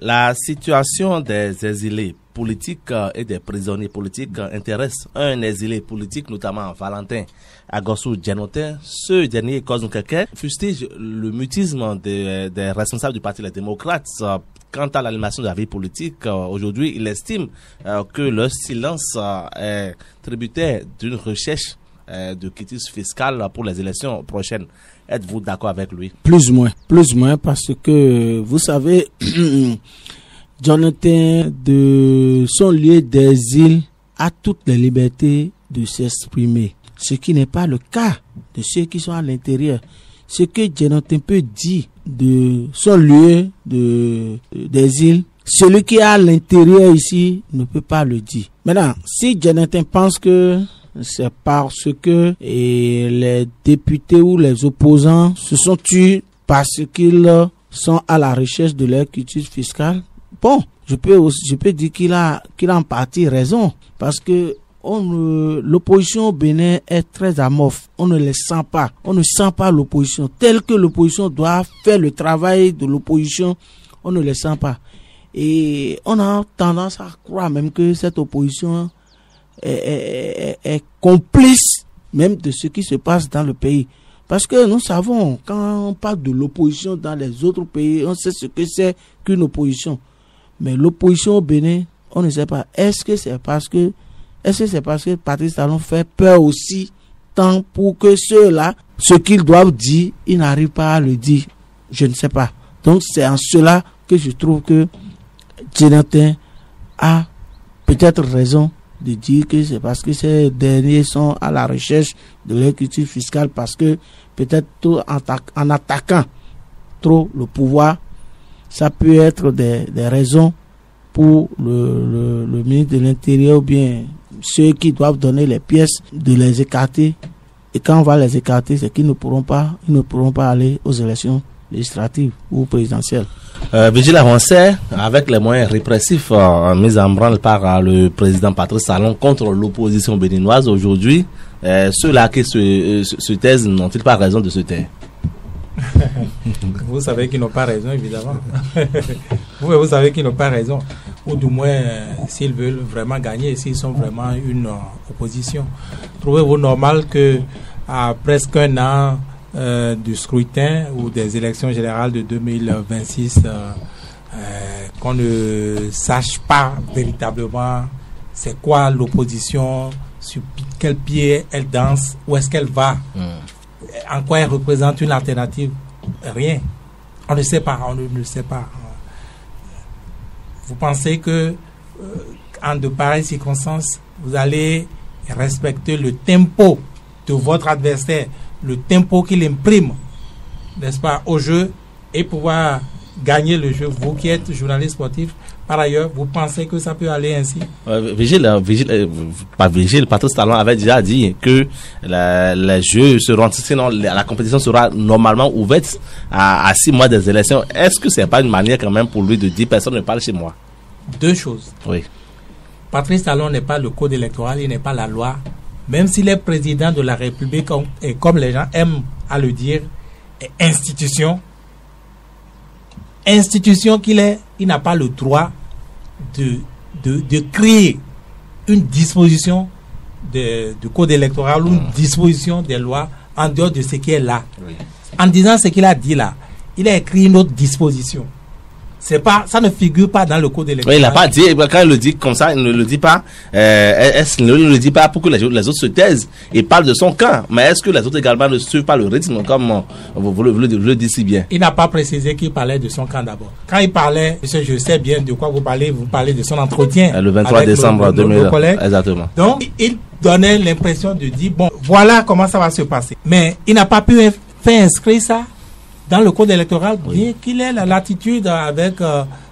La situation des exilés politiques et des prisonniers politiques intéresse un exilé politique, notamment Valentin Agossou Djanotin. Ce dernier cause quelqu'un fustige le mutisme des responsables du Parti Les Démocrates quant à l'animation de la vie politique. Aujourd'hui, il estime que leur silence est tributaire d'une recherche de quitus fiscal pour les élections prochaines. Êtes-vous d'accord avec lui? Plus ou moins, parce que vous savez, Jonathan, de son lieu d'exil, a toutes les libertés de s'exprimer. Ce qui n'est pas le cas de ceux qui sont à l'intérieur. Ce que Jonathan peut dire de son lieu d'exil, celui qui est à l'intérieur ici ne peut pas le dire. Maintenant, si Jonathan pense que c'est parce que les députés ou les opposants se sont tués parce qu'ils sont à la recherche de leur quitus fiscal, bon, je peux dire qu'il a en partie raison, parce que l'opposition au Bénin est très amorphe. On ne les sent pas. On ne sent pas l'opposition. Tel que l'opposition doit faire le travail de l'opposition, on ne les sent pas. Et on a tendance à croire même que cette opposition est complice même de ce qui se passe dans le pays. Parce que nous savons, quand on parle de l'opposition dans les autres pays, on sait ce que c'est qu'une opposition. Mais l'opposition au Bénin, on ne sait pas. Est-ce que c'est parce que Patrice Talon fait peur aussi, tant pour que ceux-là, ce qu'ils doivent dire, ils n'arrivent pas à le dire? Je ne sais pas. Donc c'est en cela que je trouve que Jonathan a peut-être raison de dire que c'est parce que ces derniers sont à la recherche de leur quitus fiscal, parce que peut-être en attaquant trop le pouvoir, ça peut être des raisons pour le ministre de l'Intérieur ou bien ceux qui doivent donner les pièces de les écarter. Et quand on va les écarter, c'est qu'ils ne pourront pas aller aux élections législatives ou présidentielles. Vigile avancée avec les moyens répressifs mis en branle par le président Patrice Talon contre l'opposition béninoise aujourd'hui, ceux-là qui se taisent n'ont-ils pas raison de se taire? Vous savez qu'ils n'ont pas raison, évidemment. vous savez qu'ils n'ont pas raison. Ou du moins, s'ils veulent vraiment gagner, s'ils sont vraiment une opposition. Trouvez-vous normal que à presque un an du scrutin ou des élections générales de 2026, qu'on ne sache pas véritablement c'est quoi l'opposition, sur quel pied elle danse, où est-ce qu'elle va, en quoi elle représente une alternative? Rien. On ne sait pas, Vous pensez que en de pareilles circonstances, vous allez respecter le tempo de votre adversaire, le tempo qu'il imprime, n'est-ce pas, au jeu, et pouvoir gagner le jeu? Vous qui êtes journaliste sportif, par ailleurs, vous pensez que ça peut aller ainsi? Patrice Talon avait déjà dit que les jeux seront, sinon la compétition sera normalement ouverte à 6 mois des élections. Est-ce que c'est pas une manière quand même pour lui de dire personne ne parle chez moi? Deux choses. Oui. Patrice Talon n'est pas le code électoral, il n'est pas la loi. Même s'il est président de la République, et comme les gens aiment à le dire, institution qu'il est, il n'a pas le droit de créer une disposition du code électoral ou une disposition des lois en dehors de ce qui est là. Oui. En disant ce qu'il a dit là, il a écrit une autre disposition. Ça ne figure pas dans le code électoral. Il n'a pas dit, quand il le dit comme ça, il ne le dit pas. Il ne le dit pas pour que les autres se taisent. Il parle de son camp. Mais est-ce que les autres également ne suivent pas le rythme comme vous le dites si bien? Il n'a pas précisé qu'il parlait de son camp d'abord. Quand il parlait, je sais bien de quoi vous parlez de son entretien. Le 23 décembre 2000. Exactement. Donc, il donnait l'impression de dire, bon, voilà comment ça va se passer. Mais il n'a pas pu faire inscrire ça dans le code électoral, bien qu'il ait la latitude avec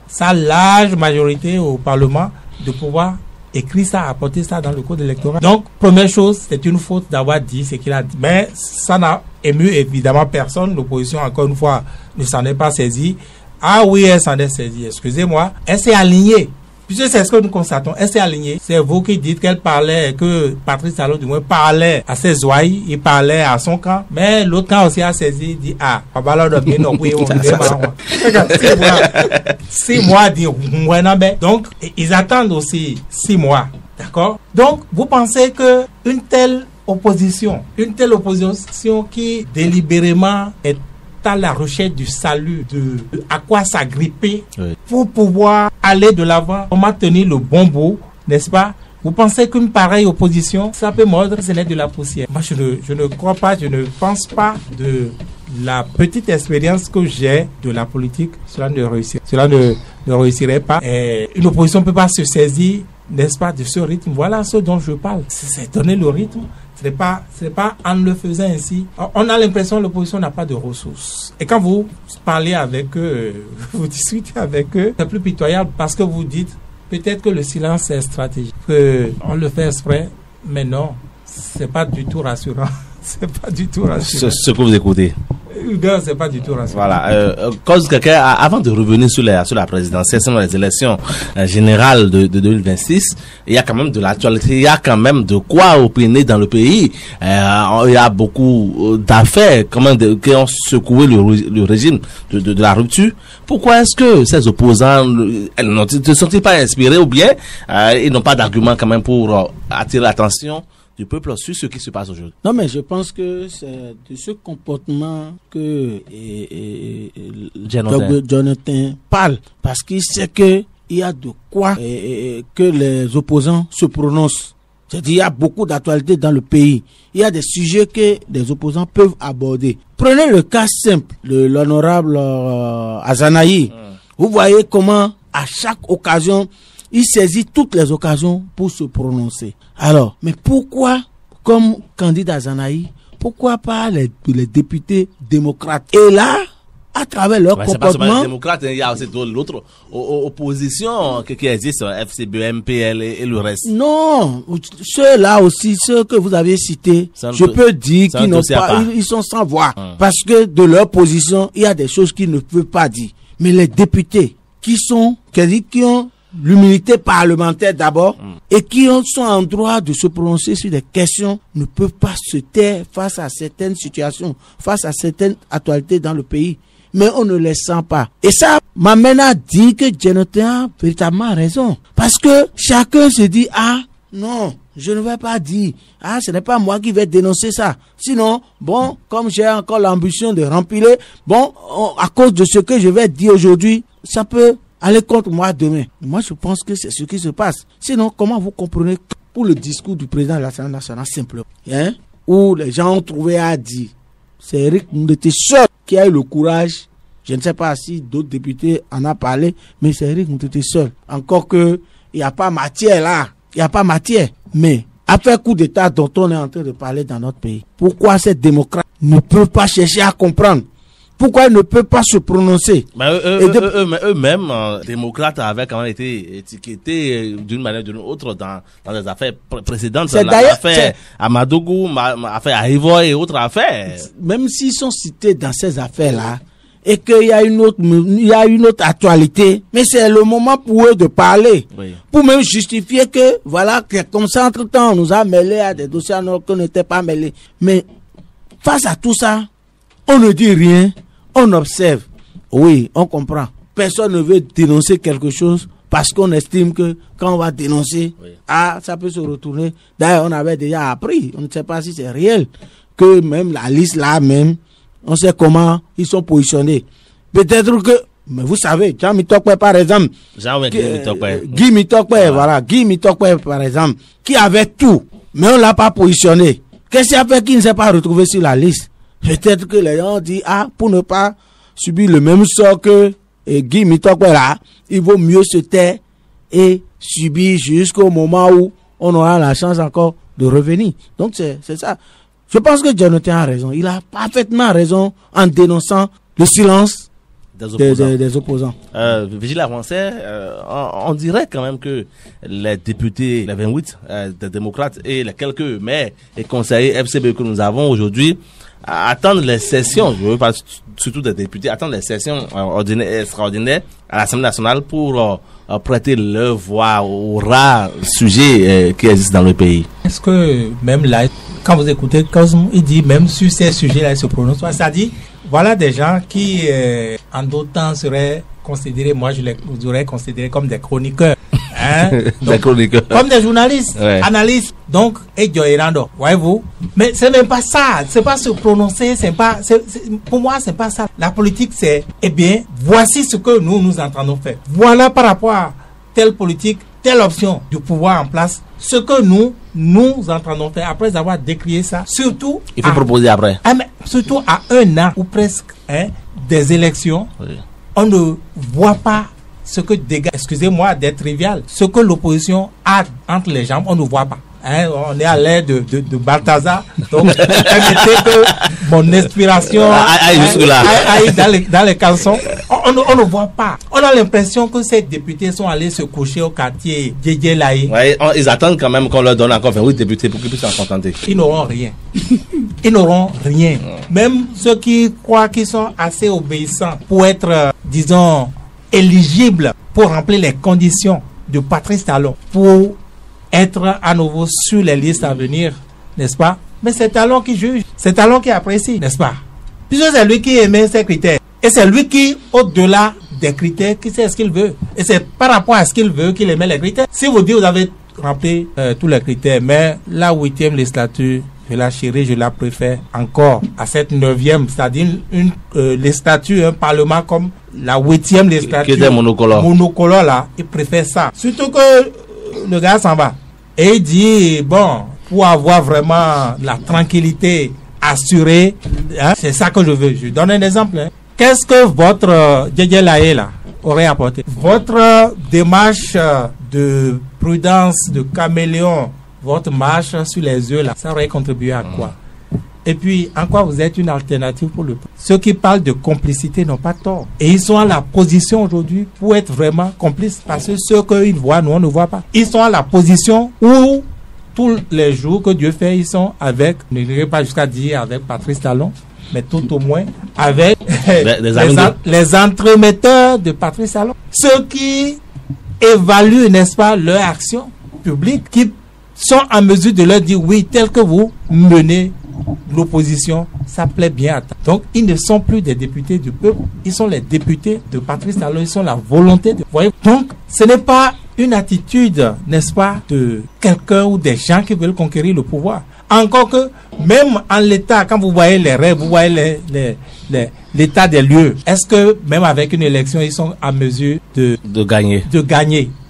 sa large majorité au Parlement de pouvoir écrire ça, apporter ça dans le code électoral. Donc, première chose, c'est une faute d'avoir dit ce qu'il a dit. Mais ça n'a ému évidemment personne. L'opposition, encore une fois, ne s'en est pas saisie. Ah oui, elle s'en est saisie, excusez-moi. Elle s'est alignée Puisque c'est ce que nous constatons, elle s'est alignée. C'est vous qui dites qu'elle parlait, que Patrice Talon du moins parlait à ses ouailles, il parlait à son camp, mais l'autre camp aussi a saisi, il dit, ah, six mois, donc, ils attendent aussi 6 mois. D'accord? Donc, vous pensez que une telle opposition qui délibérément est à la recherche du salut, de à quoi s'agripper, oui, pour pouvoir aller de l'avant, comment tenir le bon bout, n'est-ce pas? Vous pensez qu'une pareille opposition, ça peut mordre, ce n'est de la poussière? Moi, je ne crois pas, je ne pense pas, de la petite expérience que j'ai de la politique, cela ne réussirait pas. Et une opposition ne peut pas se saisir, n'est-ce pas, de ce rythme. Voilà ce dont je parle. C'est donner le rythme. Ce n'est pas en le faisant ainsi. On a l'impression que l'opposition n'a pas de ressources. Et quand vous parlez avec eux, vous discutez avec eux, c'est plus pitoyable parce que vous dites peut-être que le silence est stratégique. On le fait exprès, mais non, c'est pas du tout rassurant. C'est pas du tout rassurant. Ce que vous écoutez. Non, c'est pas du tout rassurant. Voilà. Cause quelqu'un, avant de revenir sur la présidentielle, sur les élections générales de 2026, il y a quand même de l'actualité, il y a quand même de quoi opiner dans le pays. Il y a beaucoup d'affaires quand même qui ont secoué le régime de la rupture. Pourquoi est-ce que ces opposants ne se sont-ils pas inspirés ou bien ils n'ont pas d'argument quand même pour attirer l'attention du peuple sur ce qui se passe aujourd'hui? Non, mais je pense que c'est de ce comportement que Jonathan parle, parce qu'il sait que il y a de quoi que les opposants se prononcent. C'est-à-dire il y a beaucoup d'actualités dans le pays. Il y a des sujets que les opposants peuvent aborder. Prenez le cas simple de l'honorable Azanahi. Vous voyez comment à chaque occasion il saisit toutes les occasions pour se prononcer. Alors, mais pourquoi, comme candidat Azanahi, pourquoi pas les députés démocrates? Et là, à travers leur comportement... C'est pas seulement les démocrates, il y a aussi l'autre opposition qui existe, FCB, MPL et le reste. Non, ceux-là aussi, ceux que vous avez cités, je peux dire qu'ils n'ont pas, ils sont sans voix. Parce que de leur position, il y a des choses qu'ils ne peuvent pas dire. Mais les députés qui ont l'humilité parlementaire d'abord, et qui sont en droit de se prononcer sur des questions, ne peuvent pas se taire face à certaines situations, face à certaines actualités dans le pays. Mais on ne les sent pas. Et ça m'amène à dire que Jonathan a véritablement raison. Parce que chacun se dit, ah, non, je ne vais pas dire, ah, ce n'est pas moi qui vais dénoncer ça. Sinon, bon, comme j'ai encore l'ambition de remplir, bon, à cause de ce que je vais dire aujourd'hui, ça peut aller contre moi demain. Moi, je pense que c'est ce qui se passe. Sinon, comment vous comprenez pour le discours du président de l'Assemblée nationale simplement, où les gens ont trouvé à dire, c'est Eric Mountete seul qui a eu le courage. Je ne sais pas si d'autres députés en ont parlé, mais c'est Eric Mountete seul. Encore que il n'y a pas matière là. Il n'y a pas matière. Mais après coup d'État dont on est en train de parler dans notre pays, pourquoi ces démocrates ne peuvent pas chercher à comprendre? Pourquoi ils ne peuvent pas se prononcer? Eux-mêmes, démocrates, avaient quand même été étiquetés d'une manière ou d'une autre dans des affaires précédentes. C'est l'affaire Amadougou, l'affaire Aïvo et autres affaires. Même s'ils sont cités dans ces affaires-là, et qu'il y a une autre actualité, mais c'est le moment pour eux de parler. Oui. Pour même justifier que, voilà, que comme ça, entre-temps, on nous a mêlés à des dossiers alors qu'on n'était pas mêlés. Mais, face à tout ça, on ne dit rien, on observe. Oui, on comprend. Personne ne veut dénoncer quelque chose parce qu'on estime que quand on va dénoncer, oui, ah, ça peut se retourner. D'ailleurs, on avait déjà appris, on ne sait pas si c'est réel, que même la liste là même, on sait comment ils sont positionnés. Peut-être que, mais vous savez, Jean Mitokwe par exemple, Guy Mitokwe, voilà, Guy Mitokwe par exemple, qui avait tout, mais on l'a pas positionné. Qu'est-ce qu'il a fait qu'il ne s'est pas retrouvé sur la liste? Peut-être que les gens disent, ah, pour ne pas subir le même sort que Guy Mitokwe là, il vaut mieux se taire et subir jusqu'au moment où on aura la chance encore de revenir. Donc c'est ça. Je pense que Jonathan a raison. Il a parfaitement raison en dénonçant le silence des opposants. Vigile avancé, on dirait quand même que les députés, les 28 des démocrates et les quelques maires et conseillers FCB que nous avons aujourd'hui attendre les sessions, je veux pas surtout des députés, attendre les sessions ordinaires, extraordinaires à l'Assemblée nationale pour prêter leur voix aux rares sujets qui existent dans le pays. Est-ce que même là, quand vous écoutez Cosme, il dit même sur ces sujets-là, il se prononce pas. Ça dit, voilà des gens qui, en d'autres temps, seraient considérés, moi je les aurais considérés comme des chroniqueurs. Hein? Donc, Des chroniqueurs. Comme des journalistes, Ouais. analystes. Donc, et Joyrando, voyez-vous. Mais c'est même pas ça. C'est pas se prononcer, pour moi, c'est pas ça. La politique, c'est, eh bien, voici ce que nous entendons faire. Voilà par rapport à telle politique, telle option du pouvoir en place, ce que nous entendons faire après avoir décrié ça. Surtout, Il faut proposer après. mais surtout à 1 an ou presque, hein, des élections, Oui. on ne voit pas ce que dégage, excusez-moi d'être trivial, ce que l'opposition a entre les jambes, on ne voit pas. Hein, on est à l'ère de Balthazar, donc permettez que mon inspiration Aïe, jusque-là. aille dans les caleçons. On ne voit pas. On a l'impression que ces députés sont allés se coucher au quartier Djedjelaï. Ouais, ils attendent quand même qu'on leur donne encore 28 députés pour qu'ils puissent s'en contenter. Ils n'auront rien. Ils n'auront rien. Même ceux qui croient qu'ils sont assez obéissants pour être, disons, éligibles pour remplir les conditions de Patrice Talon, pour être à nouveau sur les listes à venir, n'est-ce pas? Mais c'est Talon qui juge, c'est Talon qui apprécie, n'est-ce pas? Puisque c'est lui qui émet ces critères. Et c'est lui qui, au-delà des critères, qui sait ce qu'il veut. Et c'est par rapport à ce qu'il veut qu'il émet les critères. Si vous dites, vous avez rempli tous les critères, mais la 8e législature, je la chéris, je la préfère encore à cette 9e, c'est-à-dire une législature, un parlement comme la 8e législature. Qui était monocolore. Monocolore là, il préfère ça. Surtout que le gars s'en va. Et il dit, bon, pour avoir vraiment la tranquillité assurée, hein, c'est ça que je veux. Je donne un exemple. Hein. Qu'est-ce que votre Djedjelaï là aurait apporté? Votre démarche de prudence, de caméléon, votre marche sur les yeux là, ça aurait contribué à quoi? Et puis, en quoi vous êtes une alternative pour le peuple? Ceux qui parlent de complicité n'ont pas tort. Et ils sont à la position aujourd'hui pour être vraiment complices. Parce que ceux qu'ils voient, nous, on ne voit pas. Ils sont à la position où, tous les jours que Dieu fait, ils sont avec, ne dirais pas jusqu'à dire avec Patrice Talon, mais tout au moins avec les entremetteurs de Patrice Talon. Ceux qui évaluent, n'est-ce pas, leur action publique, qui sont en mesure de leur dire oui, tel que vous menez l'opposition, ça plaît bien à ta. Donc, ils ne sont plus des députés du peuple, ils sont les députés de Patrice Talon, ils sont la volonté de... Vous voyez? Donc, ce n'est pas une attitude, n'est-ce pas, de quelqu'un ou des gens qui veulent conquérir le pouvoir. Encore que, même en l'état, quand vous voyez les règles, vous voyez l'état des lieux, est-ce que même avec une élection, ils sont en mesure de gagner?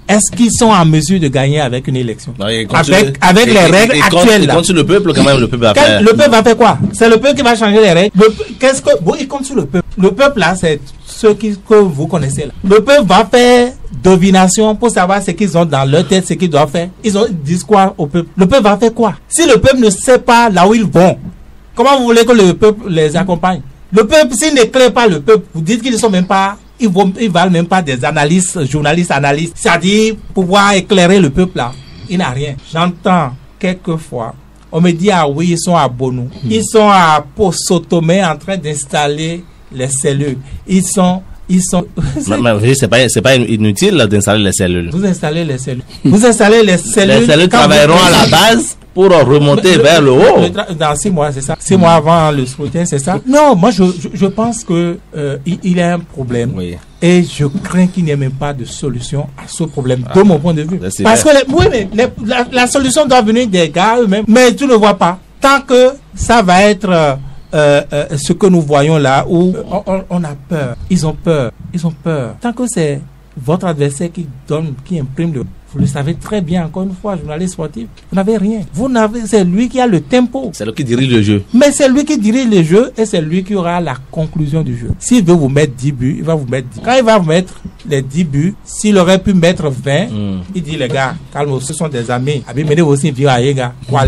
Est-ce qu'ils sont en mesure de gagner avec une élection? Non, avec les règles actuelles. Il compte sur le peuple quand même, le peuple va faire. Le peuple va faire quoi? C'est le peuple qui va changer les règles. Il compte sur le peuple. Le peuple là, c'est ceux que vous connaissez là. Le peuple va faire divination pour savoir ce qu'ils ont dans leur tête, ce qu'ils doivent faire. Ils disent quoi au peuple? Le peuple va faire quoi? Si le peuple ne sait pas là où ils vont, comment vous voulez que le peuple les accompagne? Le peuple, s'il n'éclaire pas le peuple, vous dites qu'ils ne sont même pas... Ils valent même pas des analystes, journalistes, analystes. C'est-à-dire, pouvoir éclairer le peuple là, il n'a rien. J'entends quelquefois, on me dit, ah oui, ils sont à Bonou. Ils sont à Posotomé en train d'installer les cellules. Ils sont... Mais c'est pas inutile d'installer les cellules. Vous installez les cellules. Vous installez les cellules. Les cellules travailleront à la base pour remonter vers le haut. Dans 6 mois, c'est ça. 6 mois avant le scrutin, c'est ça. Non, moi je pense que il y a un problème. Oui. Et je crains qu'il n'y ait même pas de solution à ce problème, de mon point de vue. Parce que la solution doit venir des gars eux-mêmes. Mais tu ne vois pas. Tant que ça va être ce que nous voyons là, où on a peur. Ils ont peur. Tant que c'est votre adversaire qui imprime vous le savez très bien, encore une fois, journaliste sportif, vous n'avez rien. C'est lui qui a le tempo. C'est lui qui dirige le jeu. Mais c'est lui qui dirige le jeu et c'est lui qui aura la conclusion du jeu. S'il veut vous mettre 10 buts, il va vous mettre 10. Quand il va vous mettre les 10 buts, s'il aurait pu mettre 20, il dit les gars, calme, ce sont des amis. Abimene aussi vient à Yega. Non,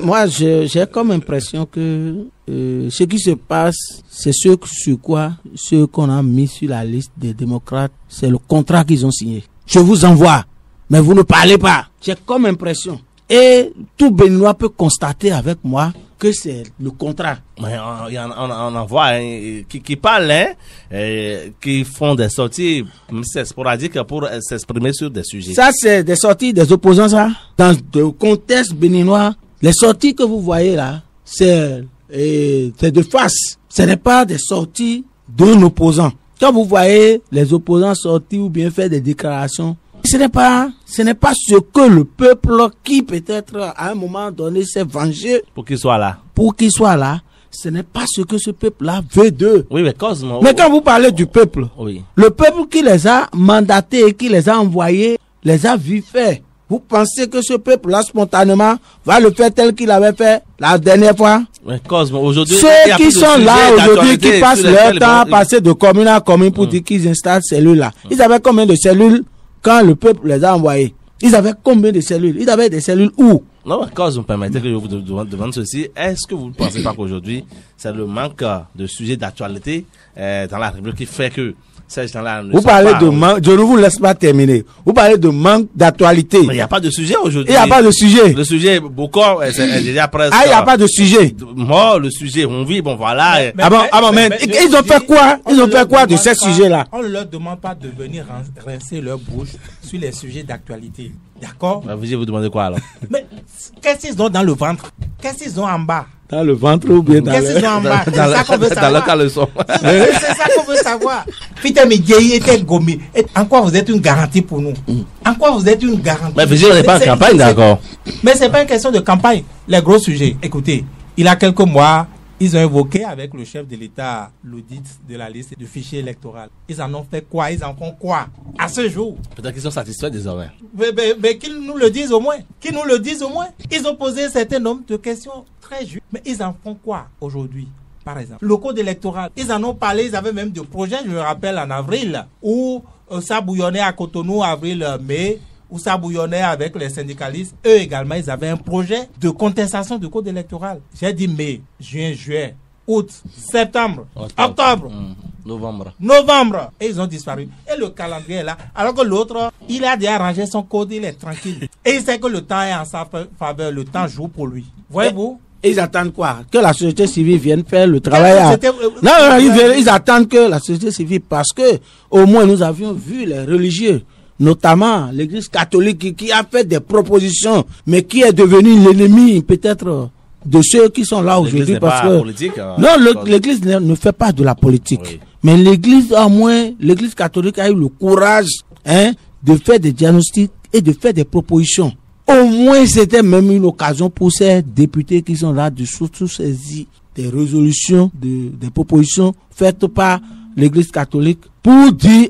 moi j'ai comme impression que ce qui se passe, c'est ce qu'on a mis sur la liste des démocrates, c'est le contrat qu'ils ont signé. Je vous envoie, mais vous ne parlez pas. J'ai comme impression. Et tout Béninois peut constater avec moi que c'est le contrat. Mais on en voit qui parlent, qui font des sorties, c'est sporadique pour s'exprimer sur des sujets. Ça, c'est des sorties des opposants, ça. Dans le contexte béninois, les sorties que vous voyez là, c'est de face. Ce n'est pas des sorties d'un opposant. Quand vous voyez les opposants sortir ou bien faire des déclarations, ce n'est pas ce que le peuple qui peut-être à un moment donné s'est vengé pour qu'il soit là. Ce n'est pas ce que ce peuple-là veut d'eux. Oui, mais Cosmo. Mais quand vous parlez du peuple, oui. Le peuple qui les a mandatés, qui les a envoyés, les a vus faire. Vous pensez que ce peuple-là, spontanément, va le faire tel qu'il avait fait la dernière fois? Mais Cosmo, aujourd'hui, ceux qui sont là aujourd'hui, qui passent leur temps à passer de commune à commune pour dire qu'ils installent cellules-là. Ils avaient combien de cellules quand le peuple les a envoyés? Ils avaient combien de cellules? Ils avaient des cellules où? Non, Cosmo, permettez que je vous demande ceci. Est-ce que vous ne pensez pas qu'aujourd'hui, c'est le manque de sujets d'actualité dans la République qui fait que ces gens-là ne vous parlez de manque, je ne vous laisse pas terminer. Vous parlez de manque d'actualité. Mais il n'y a pas de sujet aujourd'hui. Il n'y a pas de sujet. Le sujet, beaucoup, c'est déjà presque. Ah, il n'y a pas de sujet. Moi, le sujet, on vit, bon, voilà. Mais ils ont fait quoi? Ils ont fait quoi de ces sujets-là? On ne leur demande pas de venir rincer leur bouche sur les sujets d'actualité. D'accord? Vous demandez quoi alors? Mais qu'est-ce qu'ils ont dans le ventre? Qu'est-ce qu'ils ont en bas? Dans le ventre ou bien dans qu'est-ce qu'ils ont en bas? C'est ça qu'on veut savoir. Dans le caleçon. C'est ça qu'on veut savoir. Putain, mais Guéhi était gommé. En quoi vous êtes une garantie pour nous? En quoi vous êtes une garantie? Mais on n'est pas en campagne, d'accord? Mais c'est pas une question de campagne. Les gros sujets. Écoutez, il y a quelques mois, ils ont évoqué avec le chef de l'État l'audit de la liste du fichier électoral. Ils en ont fait quoi? Ils en font quoi à ce jour? Peut-être qu'ils sont satisfaits désormais. Mais qu'ils nous le disent au moins. Qu'ils nous le disent au moins. Ils ont posé un certain nombre de questions très justes. Mais ils en font quoi aujourd'hui? Par exemple, le code électoral, ils en ont parlé, ils avaient même des projets, je me rappelle, en avril, où ça bouillonnait à Cotonou, avril-mai, où ça bouillonnait avec les syndicalistes. Eux également, ils avaient un projet de contestation du code électoral. J'ai dit mai, juin, juillet, août, septembre, octobre, novembre. Et ils ont disparu. Et le calendrier est là. Alors que l'autre, il a déjà arrangé son code, il est tranquille. Et il sait que le temps est en sa faveur, le temps joue pour lui. Voyez-vous? Ils attendent quoi? Que la société civile vienne faire le travail. Ils attendent que la société civile, parce que au moins nous avions vu les religieux, notamment l'Église catholique qui a fait des propositions, mais qui est devenu l'ennemi peut-être de ceux qui sont là aujourd'hui, parce que l'Église ne fait pas de la politique, oui. Mais l'Église, au moins, l'Église catholique a eu le courage, de faire des diagnostics et de faire des propositions. Au moins, c'était même une occasion pour ces députés qui sont là de surtout saisir des résolutions, des propositions faites par l'Église catholique pour dire,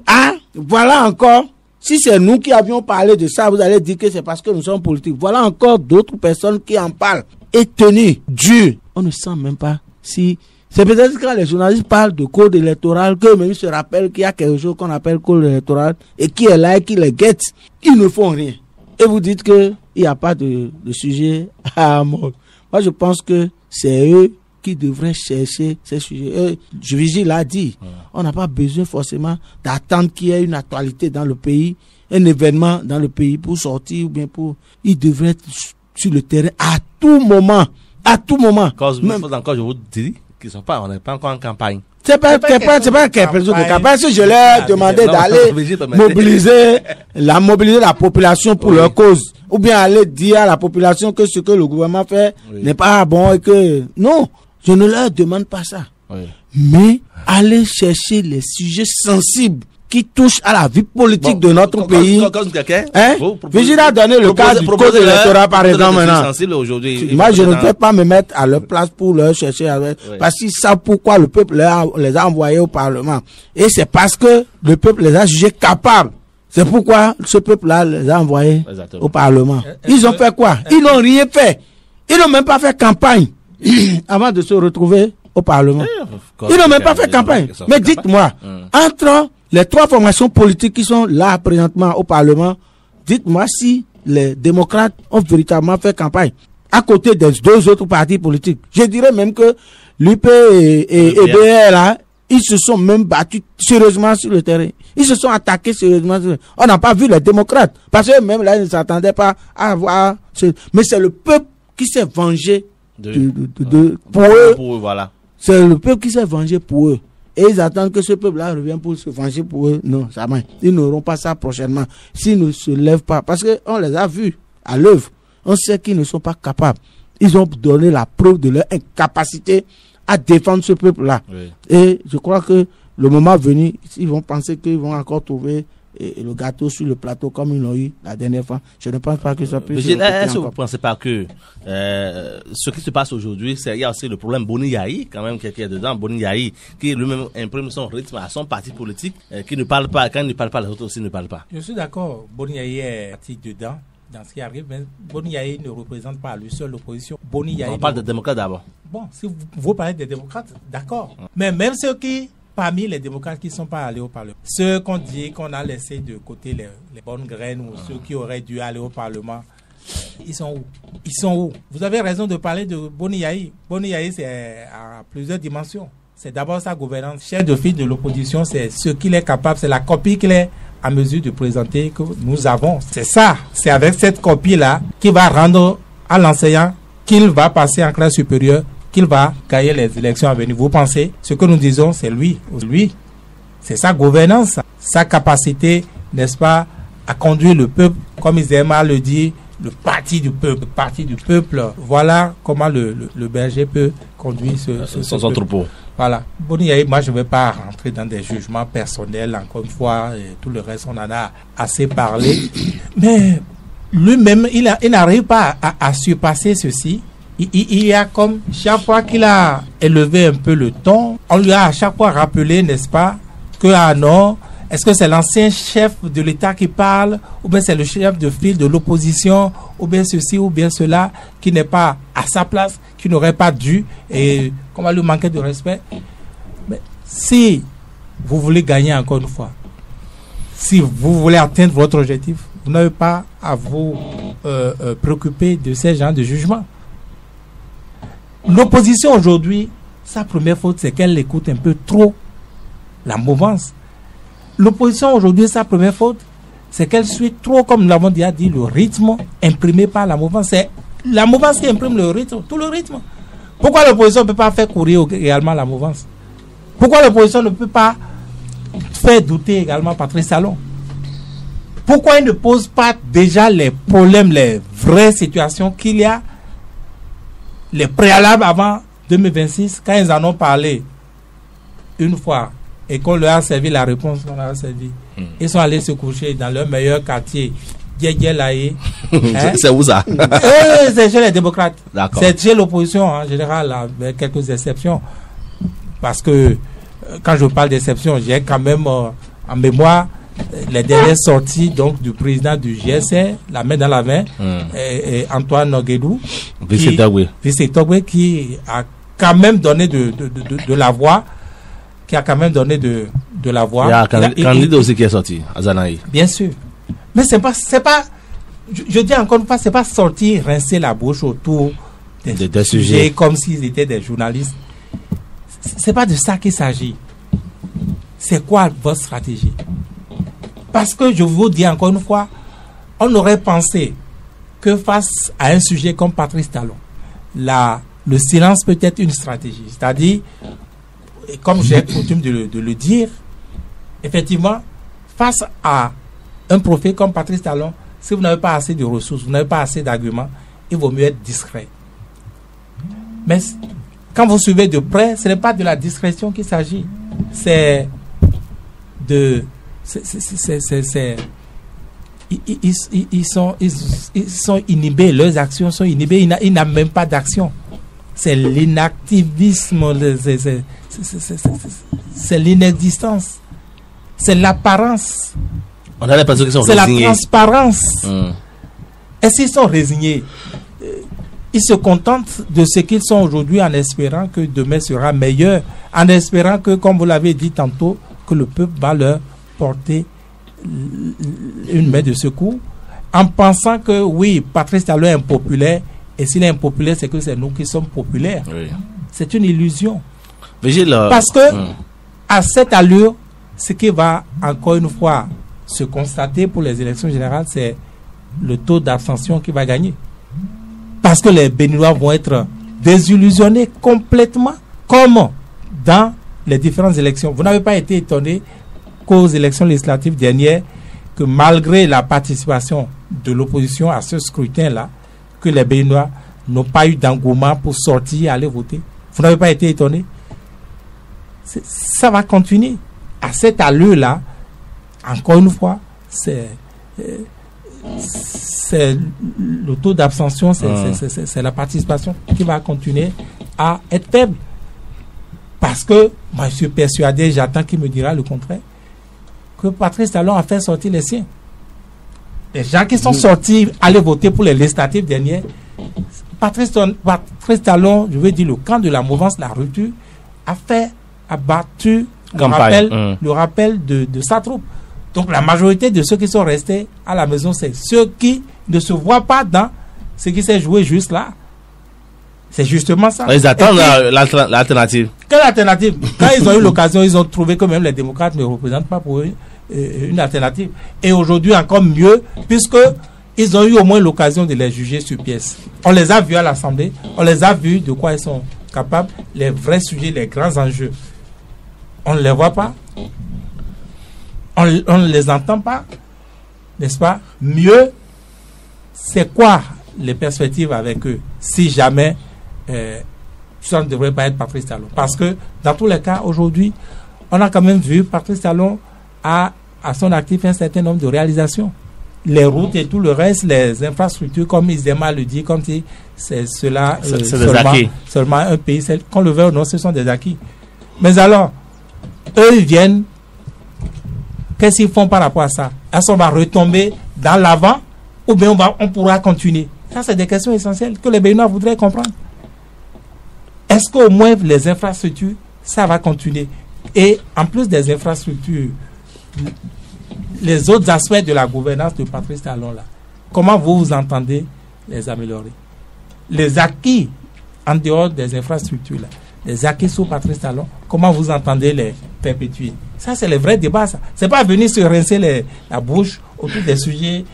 voilà encore, si c'est nous qui avions parlé de ça, vous allez dire que c'est parce que nous sommes politiques. Voilà encore d'autres personnes qui en parlent. Et tenez, Dieu, on ne sent même pas si... C'est peut-être quand les journalistes parlent de code électoral qu'eux-mêmes se rappellent qu'il y a quelque chose qu'on appelle code électoral et qui est là et qui les guette. Ils ne font rien. Et vous dites qu'il n'y a pas de sujet à mort. Moi, je pense que c'est eux qui devraient chercher ces sujets. Juvisy l'a dit. On n'a pas besoin forcément d'attendre qu'il y ait une actualité dans le pays, un événement dans le pays pour sortir ou bien pour... Ils devraient être sur le terrain à tout moment. À tout moment. Encore, je vous dis on n'est pas encore en campagne. C'est pas quelque chose de campagne. Si je leur demandais d'aller mobiliser la population pour leur cause, ou bien aller dire à la population que ce que le gouvernement fait n'est pas bon et que... Non, je ne leur demande pas ça. Oui. Mais aller chercher les sujets sensibles qui touchent à la vie politique de notre pays. Vigile a donné le cas du code électoral, par exemple, maintenant. Moi, je ne vais pas me mettre à leur place pour leur chercher avec, parce qu'ils savent pourquoi le peuple les a envoyés au Parlement. Et c'est parce que le peuple les a jugés capables. C'est pourquoi ce peuple-là les a envoyés au Parlement. Ils ont fait quoi? Ils n'ont rien fait. Ils n'ont même pas fait campagne avant de se retrouver au Parlement. Ils n'ont même pas fait campagne. Mais dites-moi, entre les trois formations politiques qui sont là présentement au Parlement, dites-moi si les démocrates ont véritablement fait campagne à côté des deux autres partis politiques. Je dirais même que l'UP et BR là, Ils se sont même battus sérieusement sur le terrain. Ils se sont attaqués sérieusement. On n'a pas vu les démocrates. Parce que même là, ils ne s'attendaient pas à avoir... Mais c'est le peuple qui s'est vengé pour eux. Voilà. C'est le peuple qui s'est vengé pour eux. Et ils attendent que ce peuple-là revienne pour se venger pour eux. Non, ça va. Ils n'auront pas ça prochainement. S'ils ne se lèvent pas. Parce qu'on les a vus à l'œuvre. On sait qu'ils ne sont pas capables. Ils ont donné la preuve de leur incapacité à défendre ce peuple-là. Oui. Et je crois que le moment venu, ils vont penser qu'ils vont encore trouver le gâteau sur le plateau comme ils l'ont eu la dernière fois. Je ne pense pas que ça puisse... Est-ce que vous ne pensez pas que ce qui se passe aujourd'hui, il y a aussi le problème Boni Yayi, quand même, qui est dedans. Boni Yayi, qui lui-même imprime son rythme à son parti politique, qui ne parle pas, quand il ne parle pas, les autres aussi ne parlent pas. Je suis d'accord, Boni Yayi est parti dedans dans ce qui arrive, mais Boni Yayi ne représente pas à lui seul l'opposition. On parle des démocrates d'abord. Bon, si vous parlez des démocrates, d'accord. Mais même ceux qui, parmi les démocrates qui ne sont pas allés au Parlement, ceux qu'on dit qu'on a laissé de côté les bonnes graines ou ceux qui auraient dû aller au Parlement, ils sont où? Ils sont où? Vous avez raison de parler de Boni Yayi. Boni Yayi, c'est à plusieurs dimensions. C'est d'abord sa gouvernance. Chef de file de l'opposition, c'est ce qu'il est capable, c'est la copie qu'il est à mesure de présenter que nous avons. C'est ça. C'est avec cette copie-là qu'il va rendre à l'enseignant qu'il va passer en classe supérieure, qu'il va gagner les élections à venir. Vous pensez, ce que nous disons, c'est lui. C'est sa gouvernance, sa capacité, n'est-ce pas, à conduire le peuple, comme ils aiment à le dire, le parti du peuple. Voilà comment le berger peut conduire son troupeau. Voilà. Boni Yayi, moi je ne vais pas rentrer dans des jugements personnels, encore une fois, et tout le reste, on en a assez parlé. Mais lui-même, il n'arrive pas à surpasser ceci. Il y a comme, chaque fois qu'il a élevé un peu le ton, on lui a à chaque fois rappelé, n'est-ce pas, que non, est-ce que c'est l'ancien chef de l'État qui parle, ou bien c'est le chef de file de l'opposition, ou bien ceci, ou bien cela, qui n'est pas à sa place, qui n'aurait pas dû, et qu'on va lui manquer de respect. Mais si vous voulez gagner encore une fois, si vous voulez atteindre votre objectif, vous n'avez pas à vous préoccuper de ces genres de jugements. L'opposition aujourd'hui, sa première faute, c'est qu'elle écoute un peu trop la mouvance. L'opposition aujourd'hui, sa première faute, c'est qu'elle suit trop, comme nous l'avons déjà dit, le rythme imprimé par la mouvance. C'est la mouvance qui imprime le rythme, tout le rythme. Pourquoi l'opposition ne peut pas faire courir également la mouvance? Pourquoi l'opposition ne peut pas faire douter également Patrice Talon? Pourquoi il ne pose pas déjà les problèmes, les vraies situations qu'il y a, les préalables avant 2026, quand ils en ont parlé une fois et qu'on leur a servi la réponse qu'on leur a servi, ils sont allés se coucher dans leur meilleur quartier, Djegelaye. C'est où ça? C'est chez les démocrates. C'est chez l'opposition en général, avec quelques exceptions. Parce que quand je parle d'exception, j'ai quand même en mémoire les dernières sorties donc du président du GSR, la main dans la main, et Antoine Noguedou, Vice-Togwe, qui a quand même donné de la voix, Il y a Candidat aussi qui est sorti, Azanaï. Bien sûr. Mais c'est pas, je dis encore une fois, c'est pas sortir, rincer la bouche autour des sujets comme s'ils étaient des journalistes. C'est pas de ça qu'il s'agit. C'est quoi votre stratégie? Parce que je vous dis encore une fois, on aurait pensé que face à un sujet comme Patrice Talon, le silence peut être une stratégie. C'est-à-dire, comme j'ai coutume de le dire, effectivement, face à un profil comme Patrice Talon, si vous n'avez pas assez de ressources, vous n'avez pas assez d'arguments, il vaut mieux être discret. Mais quand vous suivez de près, ce n'est pas de la discrétion qu'il s'agit. C'est de... Ils sont inhibés, leurs actions sont inhibées, ils n'ont même pas d'action. C'est l'inactivisme, c'est l'inexistence, c'est l'apparence. On a l'impression qu'ils sont résignés. C'est la transparence. Et s'ils sont résignés, ils se contentent de ce qu'ils sont aujourd'hui en espérant que demain sera meilleur, en espérant que, comme vous l'avez dit tantôt, que le peuple va leur porter une main de secours, en pensant que oui, Patrice Talon est impopulaire, et s'il est impopulaire, c'est que c'est nous qui sommes populaires. Oui. C'est une illusion. Parce que à cette allure, ce qui va encore une fois se constater pour les élections générales, c'est le taux d'abstention qui va gagner. Parce que les Béninois vont être désillusionnés complètement, comme dans les différentes élections. Vous n'avez pas été étonné qu'aux élections législatives dernières, que malgré la participation de l'opposition à ce scrutin-là, que les Béninois n'ont pas eu d'engouement pour sortir et aller voter. Vous n'avez pas été étonné? Ça va continuer. À cette allure-là, encore une fois, c'est le taux d'abstention, c'est la participation qui va continuer à être faible. Parce que moi, je suis persuadé, j'attends qu'il me dira le contraire, que Patrice Talon a fait sortir les siens. Les gens qui sont sortis aller voter pour les législatives dernières, Patrice Talon, je veux dire, le camp de la mouvance, la rupture, a battu le rappel de sa troupe. Donc la majorité de ceux qui sont restés à la maison, c'est ceux qui ne se voient pas dans ce qui s'est joué juste là. C'est justement ça. Ils attendent l'alternative. Quelle alternative? Quand ils ont eu l'occasion, ils ont trouvé que même les démocrates ne représentent pas pour eux une alternative. Et aujourd'hui, encore mieux, puisque ils ont eu au moins l'occasion de les juger sur pièce. On les a vus à l'Assemblée, on les a vus de quoi ils sont capables, les vrais sujets, les grands enjeux. On ne les voit pas, on ne les entend pas, n'est-ce pas? Mieux, c'est quoi les perspectives avec eux si jamais ça ne devrait pas être Patrice Talon? Parce que dans tous les cas, aujourd'hui, on a quand même vu Patrice Talon à son actif un certain nombre de réalisations. Les routes et tout le reste, les infrastructures, comme Isema le dit, comme si c'est cela seulement un pays, qu'on le veuille ou non, ce sont des acquis. Mais alors, eux, ils viennent, qu'est-ce qu'ils font par rapport à ça? Est-ce qu'on va retomber dans l'avant ou bien on pourra continuer? Ça, c'est des questions essentielles que les Béninois voudraient comprendre. Est-ce qu'au moins les infrastructures, ça va continuer? Et en plus des infrastructures, les autres aspects de la gouvernance de Patrice Talon, là, comment vous entendez les améliorer? Les acquis en dehors des infrastructures, là, les acquis sous Patrice Talon, comment vous entendez les perpétuer? Ça, c'est le vrai débat. Ce n'est pas venir se rincer la bouche autour des sujets.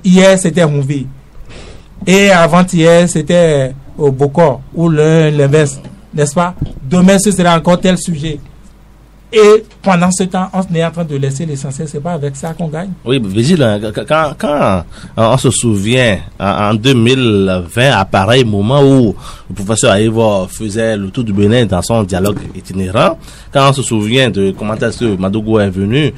Hier, c'était Mouvi. Et avant-hier, c'était au Bokor, ou l'inverse, n'est-ce pas? Demain, ce sera encore tel sujet. Et pendant ce temps, on est en train de laisser l'essentiel. C'est pas avec ça qu'on gagne. Oui, Vigile, quand on se souvient, en 2020, à pareil moment où le professeur Aïvo faisait le tour du Bénin dans son dialogue itinérant, quand on se souvient de comment est-ce que Madougou est venu,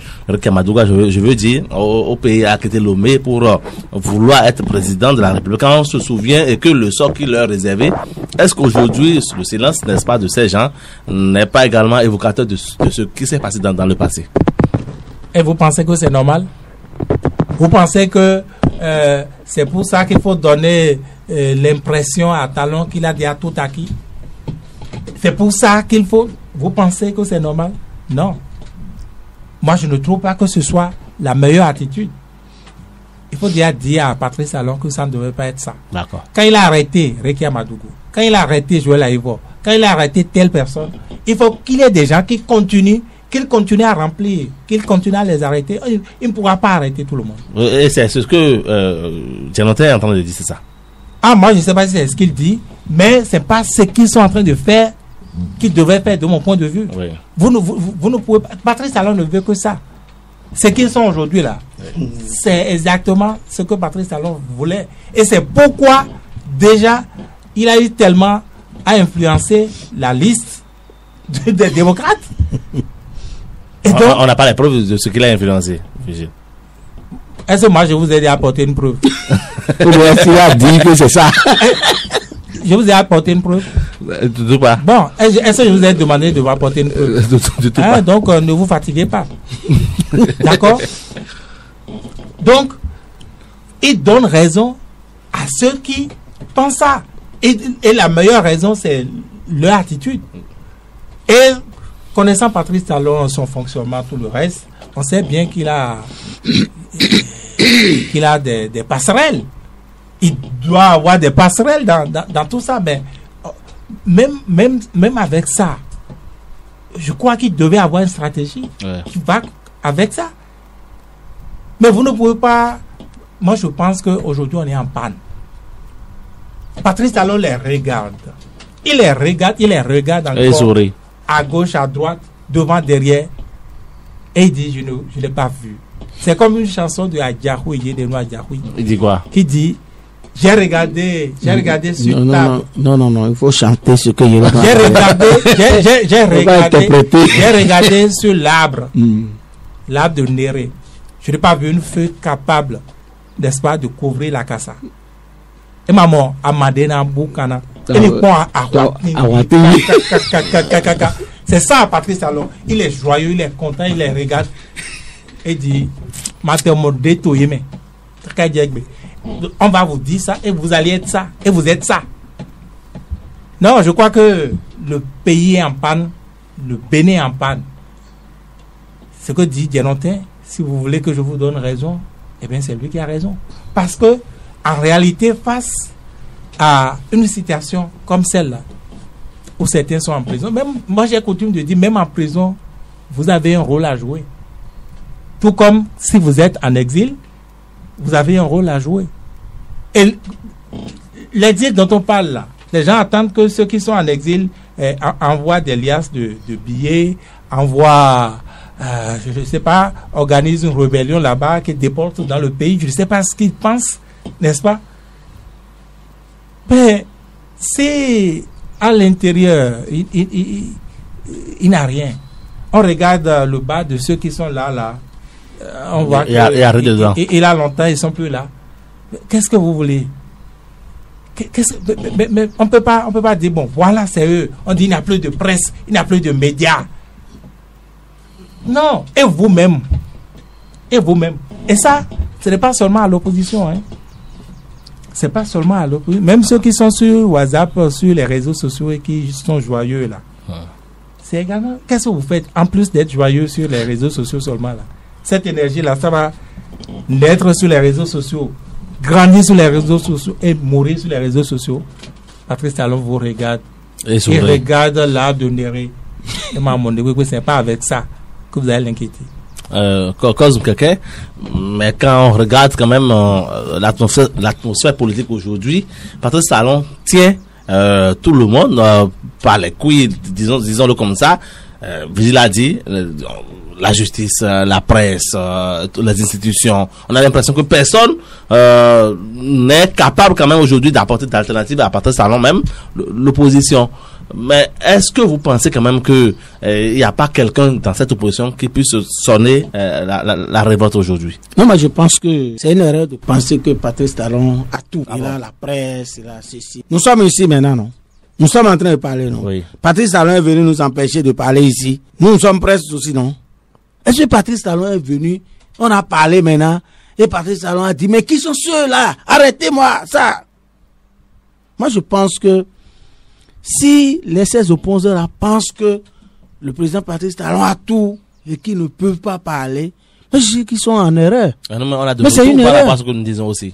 Madougou, je veux dire, au pays a quitté Lomé pour vouloir être président de la République, quand on se souvient et que le sort qui leur réservé, est-ce qu'aujourd'hui, le silence, n'est-ce pas, de ces gens, n'est pas également évocateur de ce qui s'est passé dans le passé? Et vous pensez que c'est normal? Vous pensez que c'est pour ça qu'il faut donner l'impression à Talon qu'il a déjà tout acquis? C'est pour ça qu'il faut... Vous pensez que c'est normal? Non. Moi, je ne trouve pas que ce soit la meilleure attitude. Il faut déjà dire à Patrice Talon que ça ne devait pas être ça. D'accord. Quand il a arrêté Rekia Madougou, quand il a arrêté Joël Aïvo, quand il a arrêté telle personne, il faut qu'il y ait des gens qui continuent, qu'ils continuent à remplir, qu'ils continuent à les arrêter. Il ne pourra pas arrêter tout le monde. Et c'est ce que Djanoté est en train de dire, c'est ça? Ah, moi, je ne sais pas si c'est ce qu'il dit, mais ce n'est pas ce qu'ils sont en train de faire qu'ils devraient faire de mon point de vue. Oui. Vous ne pouvez pas... Patrice Talon ne veut que ça. Ce qu'ils sont aujourd'hui là, c'est exactement ce que Patrice Talon voulait. Et c'est pourquoi, déjà, il a eu tellement à influencer la liste des démocrates. Et donc, on n'a pas la preuve de ce qu'il a influencé. Est-ce que moi je vous ai apporté une preuve? Il a dit que c'est ça. Je vous ai apporté une preuve. Du tout pas. Bon, est-ce que je vous ai demandé de vous apporter une preuve? Du tout pas. Donc ne vous fatiguez pas. D'accord? Donc, il donne raison à ceux qui pensent ça. Et la meilleure raison, c'est leur attitude. Et connaissant Patrice Talon, son fonctionnement, tout le reste, on sait bien qu'il a des passerelles. Il doit avoir des passerelles dans tout ça. Mais même avec ça, je crois qu'il devait avoir une stratégie qui va avec ça. Mais vous ne pouvez pas... Moi, je pense qu'aujourd'hui, on est en panne. Patrice Talon les regarde. Il les regarde encore. À gauche, à droite, devant, derrière. Et il dit, je n'ai pas vu. C'est comme une chanson de Adjahoui, de Noa Adjahoui. Il dit quoi? Qui dit, j'ai regardé sur table. Non, il faut chanter ce que j'ai regardé sur l'arbre. L'arbre de Néré. Je n'ai pas vu une feuille capable, n'est-ce pas, de couvrir la casa. Et maman, Amadena Boukana. C'est ça, Patrice Talon. Il est joyeux, il est content, il les regarde. Et dit, on va vous dire ça et vous allez être ça. Et vous êtes ça. Non, je crois que le pays est en panne. Le Bénin est en panne. Ce que dit Djenontin, si vous voulez que je vous donne raison, eh bien c'est lui qui a raison. Parce que, en réalité, face à une situation comme celle-là, où certains sont en prison, même, moi j'ai coutume de dire, même en prison, vous avez un rôle à jouer. Tout comme si vous êtes en exil, vous avez un rôle à jouer. Et l'exil dont on parle là, les gens attendent que ceux qui sont en exil envoient des liasses de billets, envoient, je ne sais pas, organisent une rébellion là-bas, qui déporte dans le pays. Je ne sais pas ce qu'ils pensent, n'est-ce pas? Mais c'est à l'intérieur, il n'a rien. On regarde le bas de ceux qui sont là. On voit il y a rien dedans. Et là, longtemps, ils ne sont plus là. Qu'est-ce que vous voulez? Mais on peut pas dire, bon, voilà, c'est eux. On dit, il n'y a plus de presse, il n'y a plus de médias. Non, et vous-même. Et ça, ce n'est pas seulement à l'opposition. Hein. C'est pas seulement à l'opposition. Même ceux qui sont sur WhatsApp, sur les réseaux sociaux et qui sont joyeux, là. C'est également, qu'est-ce que vous faites en plus d'être joyeux sur les réseaux sociaux seulement, là? Cette énergie-là, ça va naître sur les réseaux sociaux, grandir sur les réseaux sociaux et mourir sur les réseaux sociaux. Patrice Talon vous regarde. Il regarde l'arbre de Néré. Et maman, c'est pas avec ça que vous allez l'inquiéter. Mais quand on regarde quand même l'atmosphère politique aujourd'hui, Patrice Talon tient tout le monde par les couilles, disons-le comme ça. Vigile a dit, la justice, la presse, les institutions. On a l'impression que personne n'est capable quand même aujourd'hui d'apporter d'alternatives à Patrice Talon, même l'opposition. Mais est-ce que vous pensez quand même que il n'y a pas quelqu'un dans cette opposition qui puisse sonner la révolte aujourd'hui? Non, mais je pense que c'est une erreur de penser que Patrice Talon a tout. Il a la presse, il a ceci. Nous sommes ici maintenant, non? Nous sommes en train de parler, non? Oui. Patrice Talon est venu nous empêcher de parler ici. Nous sommes presse aussi, non? Est-ce que Patrice Talon est venu? On a parlé maintenant. Et Patrice Talon a dit, mais qui sont ceux-là? Arrêtez-moi, ça! Moi, je pense que si les 16 opposants pensent que le président Patrice Talon a tout et qu'ils ne peuvent pas parler, je dis qu'ils sont en erreur. Non, mais on a de retour par rapport à ce que nous disons aussi.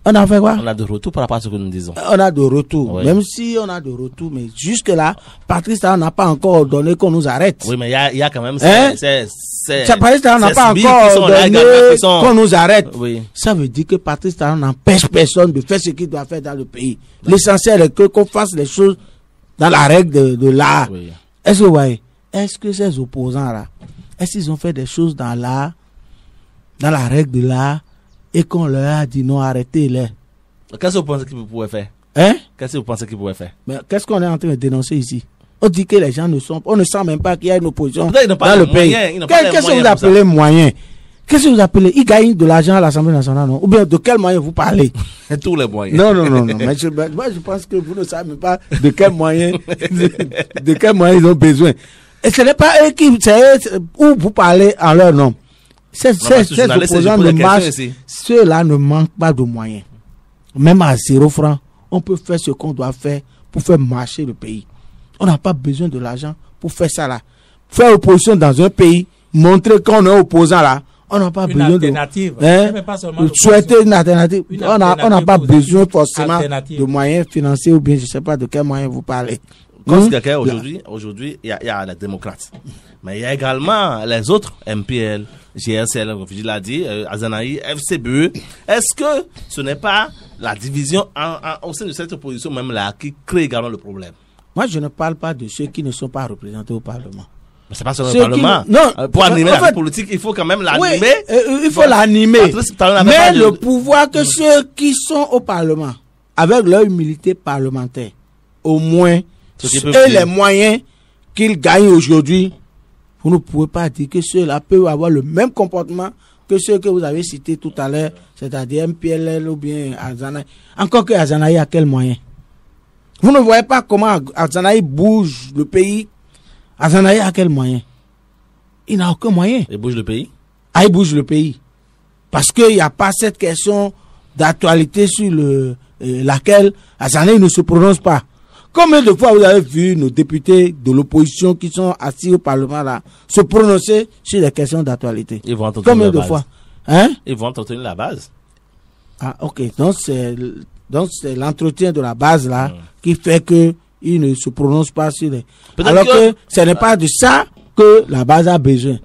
On a fait quoi? On a de retour par rapport à ce que nous disons. On a de retour. Oui. Même si on a de retour, mais jusque-là, Patrice Talon n'a pas encore donné qu'on nous arrête. Oui, mais il y a quand même... Patrice Talon n'a pas encore donné qu'on nous arrête. Oui. Ça veut dire que Patrice Talon n'empêche personne de faire ce qu'il doit faire dans le pays. L'essentiel est qu'on fasse les choses dans la règle de l'art. Oui. Est-ce que vous voyez? Est-ce que ces opposants-là, est-ce qu'ils ont fait des choses dans l'art, dans la règle de l'art, et qu'on leur a dit non, arrêtez-les? Qu'est-ce que vous pensez qu'ils pourraient faire? Hein? Qu'est-ce que vous pensez qu'ils pourraient faire? Mais qu'est-ce qu'on est en train de dénoncer ici? On dit que les gens on ne sent même pas qu'il y a une opposition dans le pays. Qu'est-ce que vous appelez moyen? Qu'est-ce que vous appelez? Ils gagnent de l'argent à l'Assemblée nationale, non? Ou bien de quel moyen vous parlez? Tous les moyens. Non. Mais moi, je pense que vous ne savez même pas de quel moyen, de quel moyen ils ont besoin. Et ce n'est pas eux qui, c'est eux où vous parlez en leur nom. Ces opposants ne marchent, ceux-là ne manquent pas de moyens. Même à 0 francs, on peut faire ce qu'on doit faire pour faire marcher le pays. On n'a pas besoin de l'argent pour faire ça là. Faire opposition dans un pays, montrer qu'on est opposant là, on n'a pas besoin de souhaiter une alternative. On n'a pas besoin forcément de moyens financiers ou bien je ne sais pas de quel moyen vous parlez. Comme quelqu'un aujourd'hui, il y a les démocrates. Mais il y a également les autres, MPL, GSL, je l'ai dit, Azanaï, FCBE. Est-ce que ce n'est pas la division au sein de cette opposition même là qui crée également le problème? Moi, je ne parle pas de ceux qui ne sont pas représentés au Parlement. Mais c'est pas sur le Parlement. Non. Pour animer la vie politique, il faut quand même l'animer. Oui, il faut l'animer. Mais le pouvoir que ceux qui sont au Parlement, avec leur humilité parlementaire, au moins, et les moyens qu'ils gagnent aujourd'hui, vous ne pouvez pas dire que ceux-là peuvent avoir le même comportement que ceux que vous avez cités tout à l'heure, c'est-à-dire MPLL ou bien Azanaï. Encore que Azanaï a quel moyen? Vous ne voyez pas comment Azanaï bouge le pays. Azanaï a quel moyen? Il n'a aucun moyen. Il bouge le pays? Il bouge le pays. Parce qu'il n'y a pas cette question d'actualité sur laquelle Azanaï ne se prononce pas. Combien de fois vous avez vu nos députés de l'opposition qui sont assis au Parlement là se prononcer sur les questions d'actualité? Ils vont entretenir combien la de base. fois? Hein? Ils vont entretenir la base. Ah, ok. Donc c'est l'entretien de la base là qui fait que ils ne se prononcent pas sur les... Alors que ce n'est pas de ça que la base a besoin.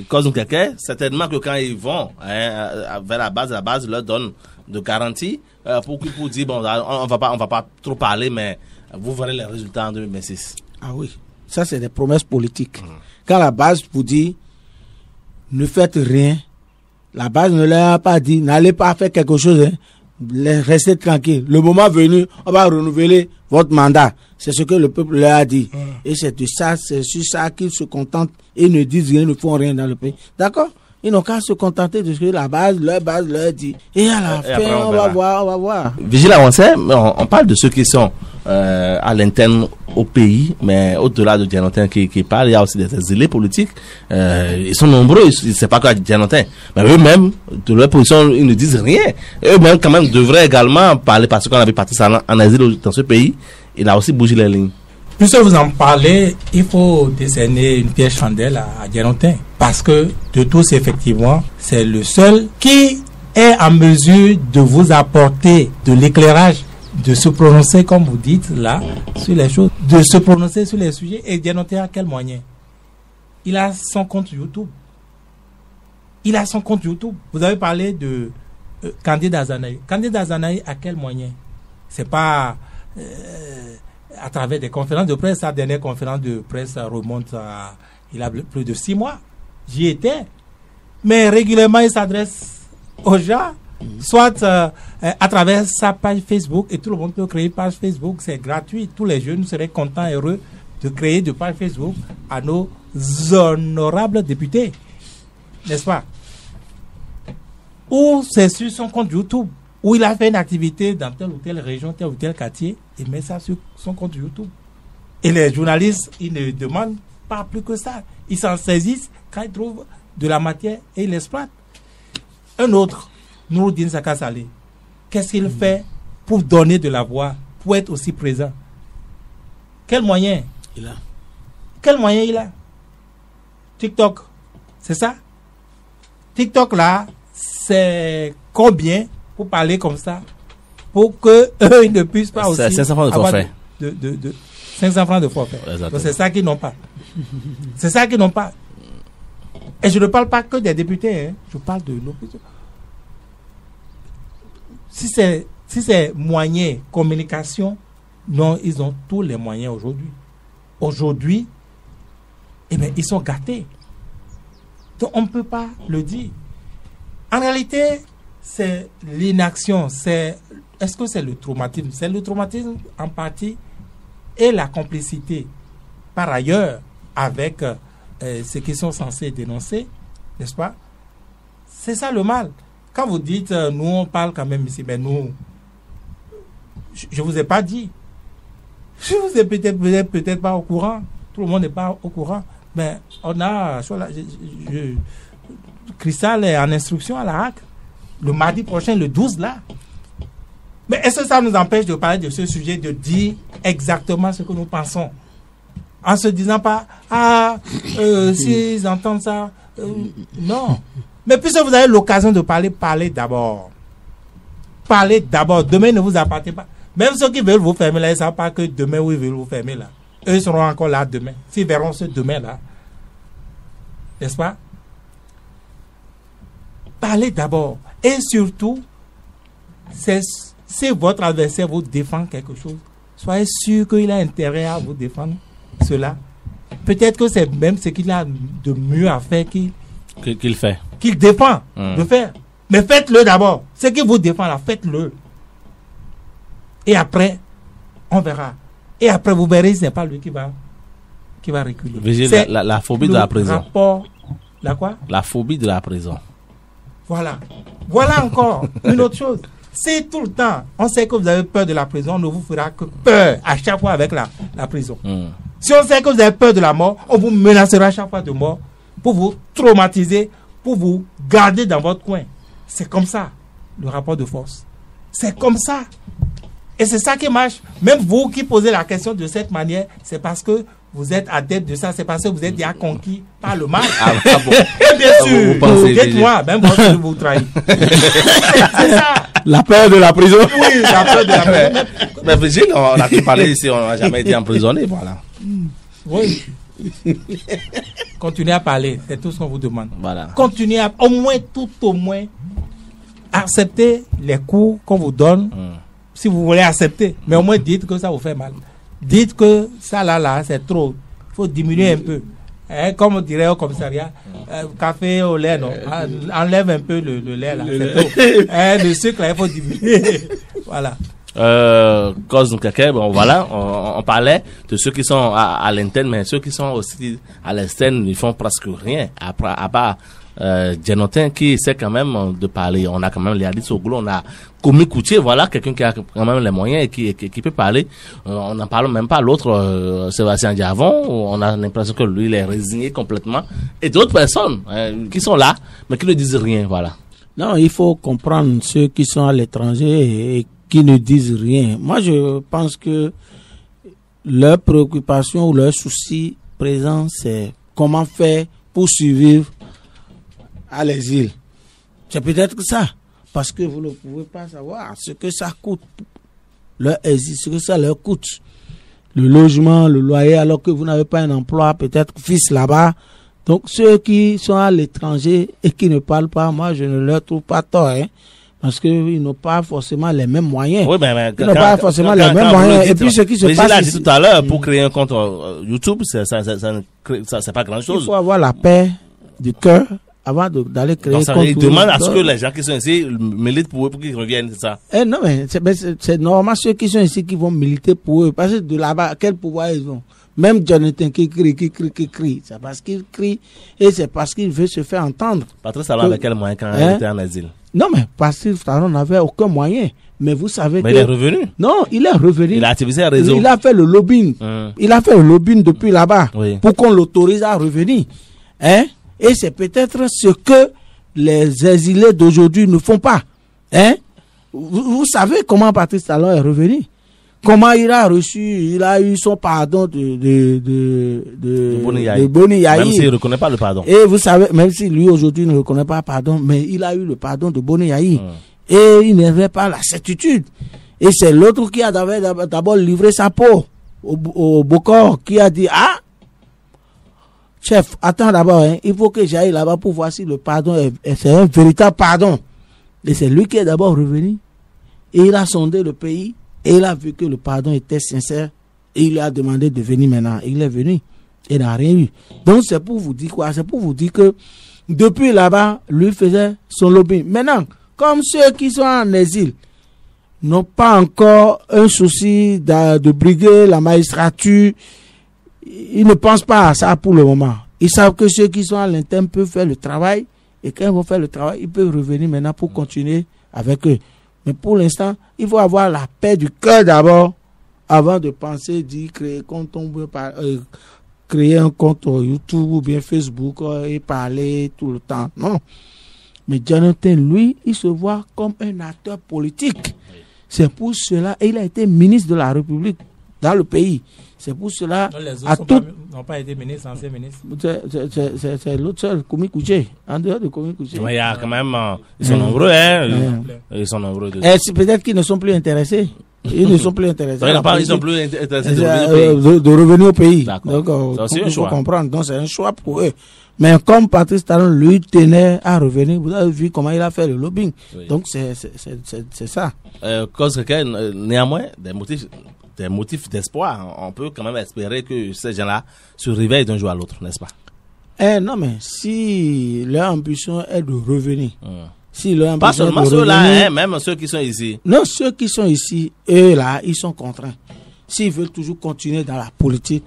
Cause quelqu'un, certainement que quand ils vont vers la base leur donne de garanties pour dire bon, on va pas trop parler, mais vous verrez les résultats en 2026. Ah oui, ça c'est des promesses politiques. Quand la base vous dit ne faites rien, la base ne leur a pas dit n'allez pas faire quelque chose, restez tranquille. Le moment venu, on va renouveler votre mandat. C'est ce que le peuple leur a dit. Et c'est sur ça qu'ils se contentent et ne disent rien, ne font rien dans le pays. D'accord? Ils n'ont qu'à se contenter de ce que leur base leur dit. Et à la fin, après, on va voir. Vigile avancé, on parle de ceux qui sont à l'interne au pays, mais au-delà de Djanotin qui parle, il y a aussi des exilés politiques. Ils sont nombreux, ils ne savent pas quoi Djanotin. Mais eux-mêmes, de leur position, ils ne disent rien. Eux-mêmes, quand même, devraient également parler parce qu'on avait parti en exil dans ce pays. Il a aussi bougé les lignes. Puisque vous en parlez, il faut décerner une pièce chandelle à Djanotin. Parce que, de tous, effectivement, c'est le seul qui est en mesure de vous apporter de l'éclairage, de se prononcer, comme vous dites là, sur les choses, de se prononcer sur les sujets. Et Djanotin a quel moyen? Il a son compte YouTube. Vous avez parlé de Candide Azanaï. Candide Azanaï a quel moyen? C'est pas à travers des conférences de presse. Sa dernière conférence de presse remonte à il a plus de 6 mois. J'y étais. Mais régulièrement, il s'adresse aux gens, soit à travers sa page Facebook, et tout le monde peut créer une page Facebook, c'est gratuit. Tous les jeunes seraient contents et heureux de créer de page Facebook à nos honorables députés. N'est-ce pas? Ou c'est sur son compte YouTube, où il a fait une activité dans telle ou telle région, tel ou tel quartier, il met ça sur son compte YouTube. Et les journalistes, ils ne demandent pas plus que ça. Ils s'en saisissent quand ils trouvent de la matière et ils l'exploitent. Un autre, Nouroudine Saka Saleh, qu'est-ce qu'il fait pour donner de la voix, pour être aussi présent? Quel moyen il a? TikTok, c'est ça? TikTok là, c'est combien pour parler comme ça, pour que eux ils ne puissent pas aussi 500 francs de forfait. De 500 francs de forfait. Donc c'est ça qu'ils n'ont pas. Et je ne parle pas que des députés, hein. Je parle de l'opposition. Si c'est moyen, communication, non, ils ont tous les moyens aujourd'hui. Aujourd'hui, eh bien, ils sont gâtés. Donc on ne peut pas le dire. En réalité, c'est l'inaction. Est-ce que c'est le traumatisme? C'est le traumatisme en partie et la complicité par ailleurs avec ceux qui sont censés dénoncer, n'est-ce pas? C'est ça le mal. Quand vous dites, nous on parle quand même ici, mais nous, je ne vous ai pas dit. Je vous ai peut-être pas au courant. Tout le monde n'est pas au courant. Mais on a, Cristal est en instruction à la HAC. Le mardi prochain, le 12 là. Mais est-ce que ça nous empêche de parler de ce sujet, de dire exactement ce que nous pensons? En se disant pas, s'ils entendent ça, non. Mais puisque vous avez l'occasion de parler d'abord. Parlez d'abord. Demain ne vous appartient pas. Même ceux qui veulent vous fermer là, ils ne savent pas que demain, ils veulent vous fermer là. eux seront encore là demain. S'ils verront ce demain-là, n'est-ce pas? Parlez d'abord. Et surtout, si votre adversaire vous défend quelque chose, soyez sûr qu'il a intérêt à vous défendre cela. Peut-être que c'est même ce qu'il a de mieux à faire qu'il fait. Qu'il défend de faire. Mais faites-le d'abord. Ce qui vous défend là, faites-le. Et après, on verra. Et après, vous verrez, ce n'est pas lui qui va reculer. C'est la phobie de la prison. Rapport, la quoi? La phobie de la prison. Voilà. Voilà encore une autre chose. Si tout le temps, on sait que vous avez peur de la prison, on ne vous fera que peur à chaque fois avec la prison. Si on sait que vous avez peur de la mort, on vous menacera à chaque fois de mort pour vous traumatiser, pour vous garder dans votre coin. C'est comme ça, le rapport de force. C'est comme ça. Et c'est ça qui marche. Même vous qui posez la question de cette manière, c'est parce que vous êtes adepte de ça, c'est parce que vous êtes déjà conquis par le mal. Bon. Bien sûr. Dites-moi, même moi, je vous trahis. C'est ça. La peur de la prison. Oui, la peur de la prison. Mais Virgile, on a tout parlé ici, on n'a jamais été emprisonné, voilà. Oui. Continuez à parler, c'est tout ce qu'on vous demande. Voilà. Continuez à, tout au moins, accepter les coups qu'on vous donne, si vous voulez accepter. Mais au moins, dites que ça vous fait mal. Dites que ça là, c'est trop. Il faut diminuer un peu. Comme on dirait au commissariat, café au lait, non. Enlève un peu le lait là, c'est trop. Le sucre là, il faut diminuer. Voilà. Cause bon, voilà, on parlait de ceux qui sont à l'interne, mais ceux qui sont aussi à l'externe, ils font presque rien. À part Djenotin qui sait quand même de parler. On a quand même Léadis Oglo, on a Komi Koutié, voilà, quelqu'un qui a quand même les moyens et qui peut parler. On n'en parle même pas. L'autre, Sébastien Diavon, on a l'impression que lui, il est résigné complètement. Et d'autres personnes qui sont là, mais qui ne disent rien, voilà. Non, il faut comprendre ceux qui sont à l'étranger et qui ne disent rien. Moi, je pense que leur préoccupation ou leur souci présent, c'est comment faire pour survivre à l'exil. C'est peut-être que ça. Parce que vous ne pouvez pas savoir ce que ça coûte. Leur exil, ce que ça leur coûte. Le logement, le loyer, alors que vous n'avez pas un emploi, peut-être fixe là-bas. Donc, ceux qui sont à l'étranger et qui ne parlent pas, moi, je ne leur trouve pas tort, hein. Parce qu'ils n'ont pas forcément les mêmes moyens. Oui, mais ils n'ont pas forcément les mêmes moyens. Et puis, ce qui se passe. Mais j'ai dit tout à l'heure, pour créer un compte YouTube, c'est pas grand chose. Il faut avoir la paix du cœur avant d'aller créer un compte. Ils demandent à ce que les gens qui sont ici militent pour eux, pour qu'ils reviennent, c'est ça. Non, mais c'est normal, ceux qui sont ici qui vont militer pour eux. Parce que de là-bas, quel pouvoir ils ont? Même Jonathan qui crie. C'est parce qu'il crie et c'est parce qu'il veut se faire entendre. Patrice Talon avec quel moyen quand il était en asile? Non, mais Patrice Talon n'avait aucun moyen. Mais vous savez mais il est revenu. Non, il est revenu. Il a activé un réseau. Il a fait le lobbying. Il a fait le lobbying depuis là-bas. Oui. Pour qu'on l'autorise à revenir. Hein? Et c'est peut-être ce que les exilés d'aujourd'hui ne font pas. Hein? Vous savez comment Patrice Talon est revenu? Comment il a eu son pardon de Boni Yahi. Même s'il ne reconnaît pas le pardon. Et vous savez, même si lui aujourd'hui ne reconnaît pas le pardon, mais il a eu le pardon de Boni Yahi. Et il n'avait pas la certitude. Et c'est l'autre qui a d'abord livré sa peau au Bokor, qui a dit, chef, attends d'abord, hein, il faut que j'aille là-bas pour voir si le pardon c'est un véritable pardon. Et c'est lui qui est d'abord revenu. Et il a sondé le pays. Et il a vu que le pardon était sincère. Et il lui a demandé de venir maintenant. Il est venu. Il n'a rien eu. Donc c'est pour vous dire quoi? C'est pour vous dire que depuis là-bas, lui faisait son lobby. Maintenant, comme ceux qui sont en exil n'ont pas encore un souci de briguer la magistrature, ils ne pensent pas à ça pour le moment. Ils savent que ceux qui sont à l'interne peuvent faire le travail. Et quand ils vont faire le travail, ils peuvent revenir maintenant pour continuer avec eux. Mais pour l'instant, il faut avoir la paix du cœur d'abord, avant de penser d'y créer, quand on veut créer un compte YouTube ou bien Facebook et parler tout le temps. Non. Mais Jonathan, lui, il se voit comme un acteur politique. C'est pour cela, et il a été ministre de la République dans le pays. C'est pour cela, les autres n'ont pas été ministres, anciens ministres. C'est l'autre seul, Komi Koutié, en dehors de Komi Koutié. Mais il y a quand même, ils sont nombreux, hein. Ils sont nombreux. C'est peut-être qu'ils ne sont plus intéressés. Ils ne sont plus intéressés. Ils sont plus intéressés de revenir au pays. De revenir au pays. D'accord. Donc, il faut comprendre. Donc, c'est un choix pour eux. Mais comme Patrice Talon lui tenait à revenir, vous avez vu comment il a fait le lobbying. Oui. Donc, c'est ça. Cause que, néanmoins, des motifs d'espoir. On peut quand même espérer que ces gens-là se réveillent d'un jour à l'autre, n'est-ce pas? Non, mais si leur ambition est de revenir, si leur ambition pas seulement ceux-là, même ceux qui sont ici. Non, ceux qui sont ici, eux là, ils sont contraints. S'ils veulent toujours continuer dans la politique,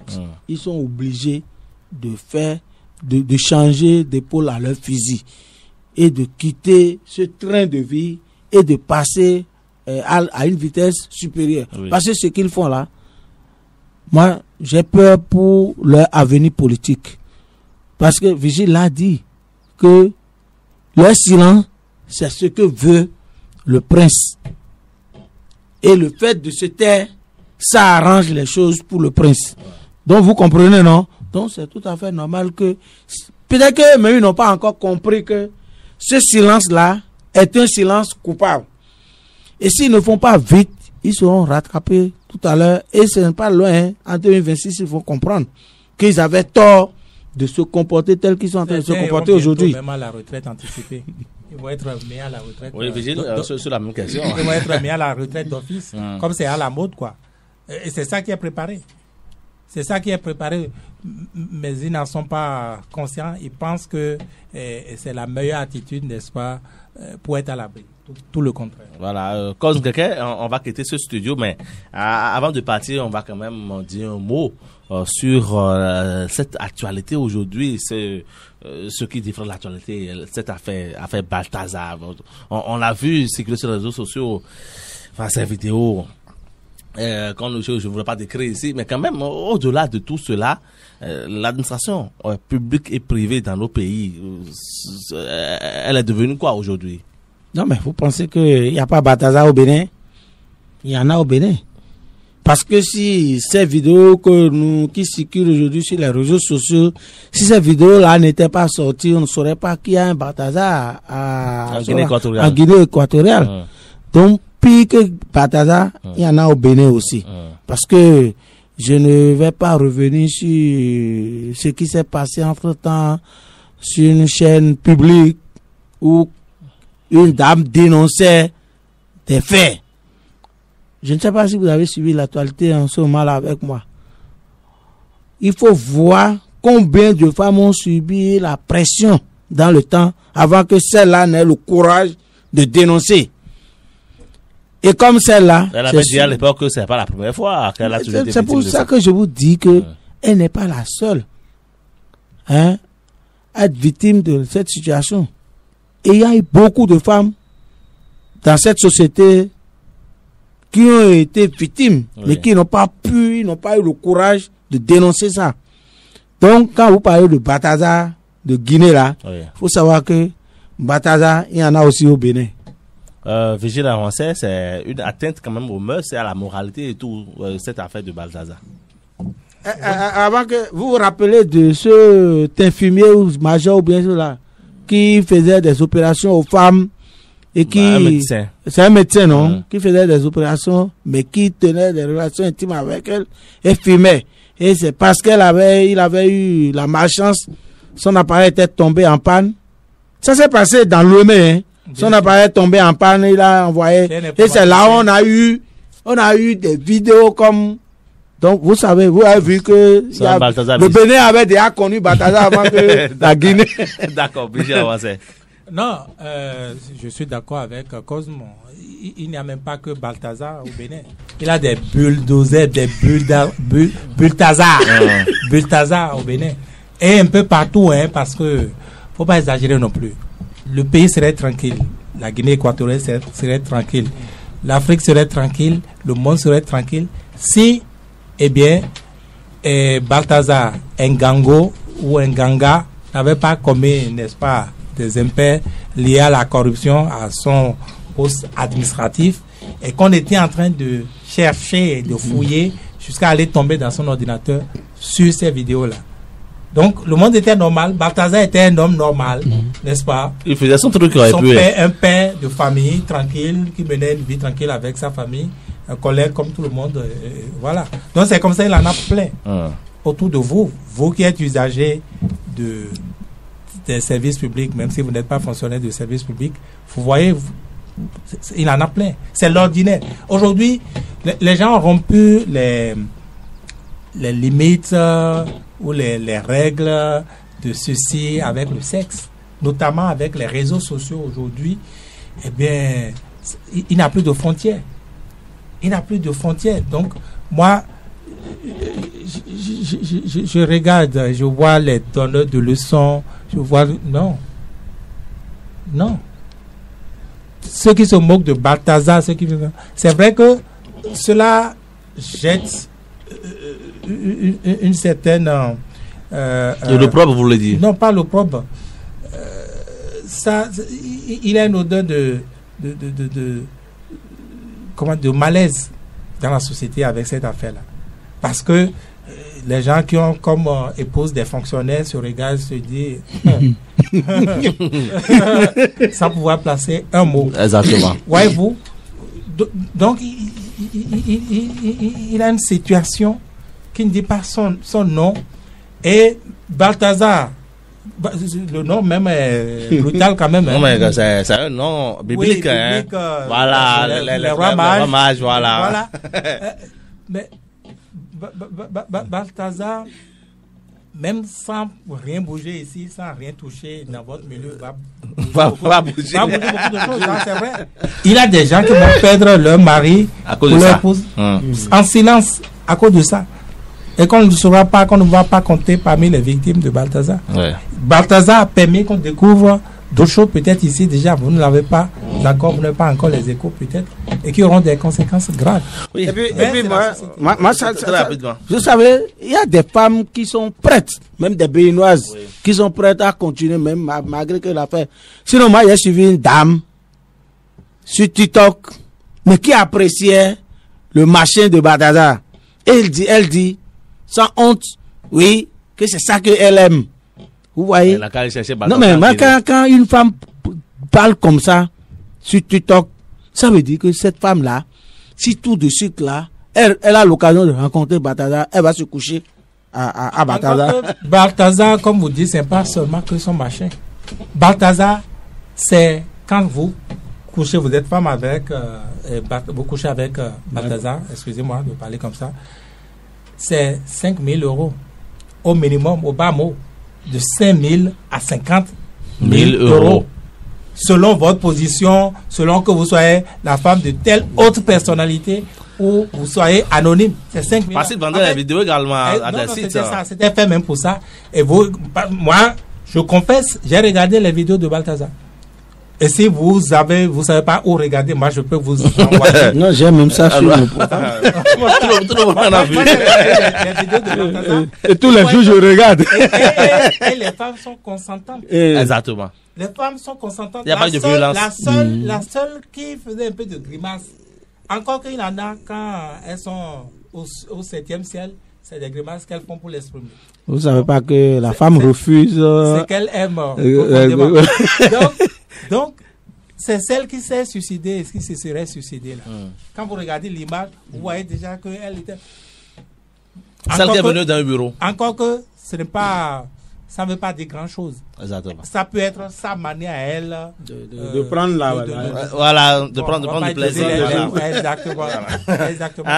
ils sont obligés de faire, de changer d'épaule à leur fusil et de quitter ce train de vie et de passer à une vitesse supérieure. Oui. Parce que ce qu'ils font là, moi, j'ai peur pour leur avenir politique. Parce que Vigile l'a dit que leur silence, c'est ce que veut le prince. Et le fait de se taire, ça arrange les choses pour le prince. Donc vous comprenez, non? Donc c'est tout à fait normal que... Peut-être que mais ils n'ont pas encore compris que ce silence-là est un silence coupable. Et s'ils ne font pas vite, ils seront rattrapés tout à l'heure. Et ce n'est pas loin, hein. En 2026, il faut comprendre qu'ils avaient tort de se comporter tel qu'ils sont en train de se comporter aujourd'hui. Même à la retraite anticipée. Ils vont être mis à la retraite. Oui, Vigile, c'est la même question. Ils vont être mis à la retraite d'office, comme c'est à la mode, quoi. Et c'est ça qui est préparé. C'est ça qui est préparé. Mais ils n'en sont pas conscients. Ils pensent que c'est la meilleure attitude, n'est-ce pas, pour être à l'abri. Tout le contraire. Voilà. Cause quelqu'un, on va quitter ce studio, mais avant de partir, on va quand même dire un mot sur cette actualité aujourd'hui. C'est ce qui diffère de l'actualité, cette affaire Balthazar. On a vu circuler sur les réseaux sociaux, enfin ces vidéos. Je ne voudrais pas décrire ici, mais quand même, au-delà de tout cela, l'administration publique et privée dans nos pays, elle est devenue quoi aujourd'hui? Non, mais vous pensez qu'il n'y a pas Balthazar au Bénin? Il y en a au Bénin. Parce que si ces vidéos qui circulent aujourd'hui sur les réseaux sociaux, si ces vidéos-là n'étaient pas sorties, on ne saurait pas qu'il y a un Balthazar en Guinée équatoriale. Donc, puis que Balthazar, il y en a au Bénin aussi. Parce que je ne vais pas revenir sur ce qui s'est passé entre-temps sur une chaîne publique où une dame dénonçait des faits. Je ne sais pas si vous avez suivi l'actualité en ce moment-là avec moi. Il faut voir combien de femmes ont subi la pression dans le temps avant que celle-là n'ait le courage de dénoncer. Et comme celle-là... Elle avait dit à l'époque que ce n'est pas la première fois qu'elle a toujours été victime. C'est pour ça que je vous dis que elle n'est pas la seule à être victime de cette situation. Et il y a eu beaucoup de femmes dans cette société qui ont été victimes, mais qui n'ont pas eu le courage de dénoncer ça. Donc, quand vous parlez de Balthazar, de Guinée, là, faut savoir que Balthazar, il y en a aussi au Bénin. Vigile avancé, c'est une atteinte quand même aux mœurs et à la moralité et tout, cette affaire de Balthazar. Avant que vous vous rappelez de ce infirmier ou major ou bien cela, qui faisait des opérations aux femmes et qui... C'est un médecin, non? Qui faisait des opérations, mais qui tenait des relations intimes avec elle et filmait. Et c'est parce il avait eu la malchance, son appareil était tombé en panne. Ça s'est passé dans l'Ouémé, hein? Son appareil est tombé en panne, il a envoyé. Et c'est là où on a eu des vidéos comme... Donc, vous savez, vous avez vu que le Bénin avait déjà connu Balthazar avant que la Guinée. D'accord, Brigitte avancé. Non, je suis d'accord avec Cosmo. Il n'y a même pas que Balthazar au Bénin. Il a des bulldozers, des Balthazar. Balthazar au Bénin. Et un peu partout, hein, parce que faut pas exagérer non plus. Le pays serait tranquille. La Guinée équatoriale serait tranquille. L'Afrique serait tranquille. Le monde serait tranquille. Si, eh bien, Balthazar, Ngango ou Nganga n'avait pas commis, n'est-ce pas, des impairs liés à la corruption, à son poste administratif, et qu'on était en train de chercher, de fouiller, jusqu'à aller tomber dans son ordinateur sur ces vidéos-là. Donc, le monde était normal. Balthazar était un homme normal, n'est-ce pas? Il faisait son truc. Un père de famille tranquille, qui menait une vie tranquille avec sa famille. un collègue comme tout le monde. Voilà. Donc c'est comme ça, il en a plein autour de vous. Vous qui êtes usagers des services publics, même si vous n'êtes pas fonctionnaire de services publics, vous voyez, il en a plein. C'est l'ordinaire. Aujourd'hui, les gens ont rompu les limites ou les règles de ceci avec le sexe, notamment avec les réseaux sociaux aujourd'hui. Eh bien, il n'a plus de frontières. Il n'a plus de frontières. Donc, moi, je regarde, je vois les donneurs de leçons, je vois... Non. Ceux qui se moquent de Balthazar, c'est vrai que cela jette une certaine... l'opprobre, vous le dites? Non, pas l'opprobre. Il a une odeur de malaise dans la société avec cette affaire-là. Parce que les gens qui ont comme épouse des fonctionnaires se regardent, se disent sans pouvoir placer un mot. Exactement. Voyez-vous? Donc, il a une situation qui ne dit pas son nom. Et Balthazar, le nom même est brutal quand même. Non, mais c'est un nom biblique. Oui, biblique, voilà, les rois mages, voilà. Mais Balthazar, même sans rien bouger ici, sans rien toucher dans votre milieu, va bouger beaucoup de choses, c'est vrai. Il y a des gens qui vont perdre leur mari à cause pour de leur ça. épouse en silence à cause de ça. Et qu'on ne va pas compter parmi les victimes de Balthazar. Ouais. Balthazar a permis qu'on découvre d'autres choses peut-être ici déjà, vous ne l'avez pas d'accord, vous n'avez pas encore les échos peut-être, et qui auront des conséquences graves. Oui. Et puis moi vous savez, il y a des femmes qui sont prêtes, même des béninoises, qui sont prêtes à continuer même malgré que l'affaire. Sinon moi j'ai suivi une dame sur TikTok, mais qui appréciait le machin de Balthazar. Et elle dit sans honte, oui, que c'est ça qu'elle aime. Vous voyez? Non, mais quand une femme parle comme ça sur TikTok, ça veut dire que cette femme-là, si tout de suite là, elle a l'occasion de rencontrer Balthazar, elle va se coucher à Balthazar. Balthazar, comme vous dites, c'est pas seulement que son machin. Balthazar, c'est quand vous couchez, vous êtes femme avec, vous couchez avec Balthazar, excusez-moi de parler comme ça, c'est 5 000 € au minimum, au bas mot, de 5 000 à 50 000 €. Selon votre position, selon que vous soyez la femme de telle autre personnalité ou vous soyez anonyme. C'est 5 000 €. Passez de vendre la vidéo également à des sites. C'était fait même pour ça. Et moi, je confesse, j'ai regardé les vidéos de Balthazar. Et si vous savez pas où regarder, moi je peux vous envoyer. Non, j'ai même ça sur le tout le monde en a vu. Et tous les jours je regarde. Et les femmes sont consentantes. Exactement. Les femmes sont consentantes. Il n'y a pas de violence. La seule qui faisait un peu de grimace, encore qu'il y en a quand elles sont au 7e ciel, c'est des grimaces qu'elles font pour l'exprimer. Vous ne savez pas que la femme refuse. C'est qu'elle aime. Donc, c'est celle qui s'est suicidée, qui se serait suicidée là. Quand vous regardez l'image, vous voyez déjà qu'elle était. Celle qui est venue d'un bureau. Encore que ce n'est pas. Ça ne veut pas dire grand chose. Exactement. Ça peut être sa manière à elle de prendre de prendre du plaisir. Exactement. Exactement.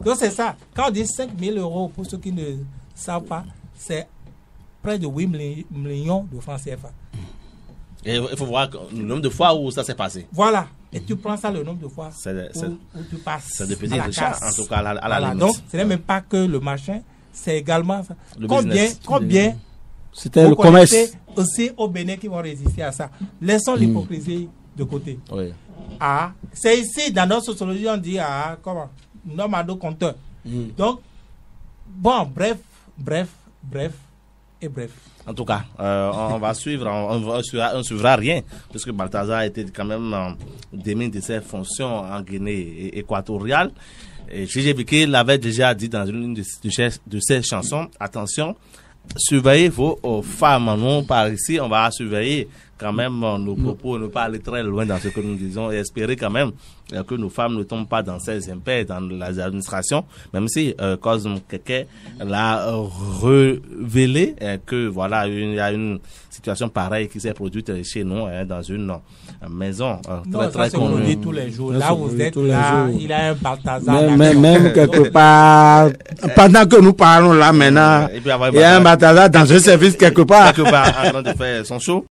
Donc c'est ça. Quand on dit 5 000 € pour ceux qui ne savent pas, c'est près de 8 millions de francs CFA. Et il faut voir le nombre de fois où ça s'est passé. Voilà. Et tu prends ça le nombre de fois où tu passes. C'est de petits richards, en tout cas, à la limite. Donc, ce n'est même pas que le machin, c'est également ça. Combien c'était le commerce aussi au Bénin qui vont résister à ça. Laissons l'hypocrisie de côté. Oui. C'est ici, dans notre sociologie, on dit comment l'homme à dos compteur. Donc, bon, bref. En tout cas, on va suivre, on ne suivra rien, puisque Balthazar a été quand même démis de ses fonctions en Guinée équatoriale. Et J.J. Biquet l'avait déjà dit dans une de ses chansons, attention, surveillez vos femmes, non par ici, on va surveiller quand même nos propos, ne pas aller très loin dans ce que nous disons et espérer quand même que nos femmes ne tombent pas dans ces impairs dans les administrations, même si Cosme Keke l'a révélé que voilà, il y a une situation pareille qui s'est produite chez nous dans une maison très connue. Tous les jours. Là, vous êtes là, il a un Balthazar. Même quelque part, pendant que nous parlons là maintenant, il y a un Balthazar dans un service quelque part en train de faire son show.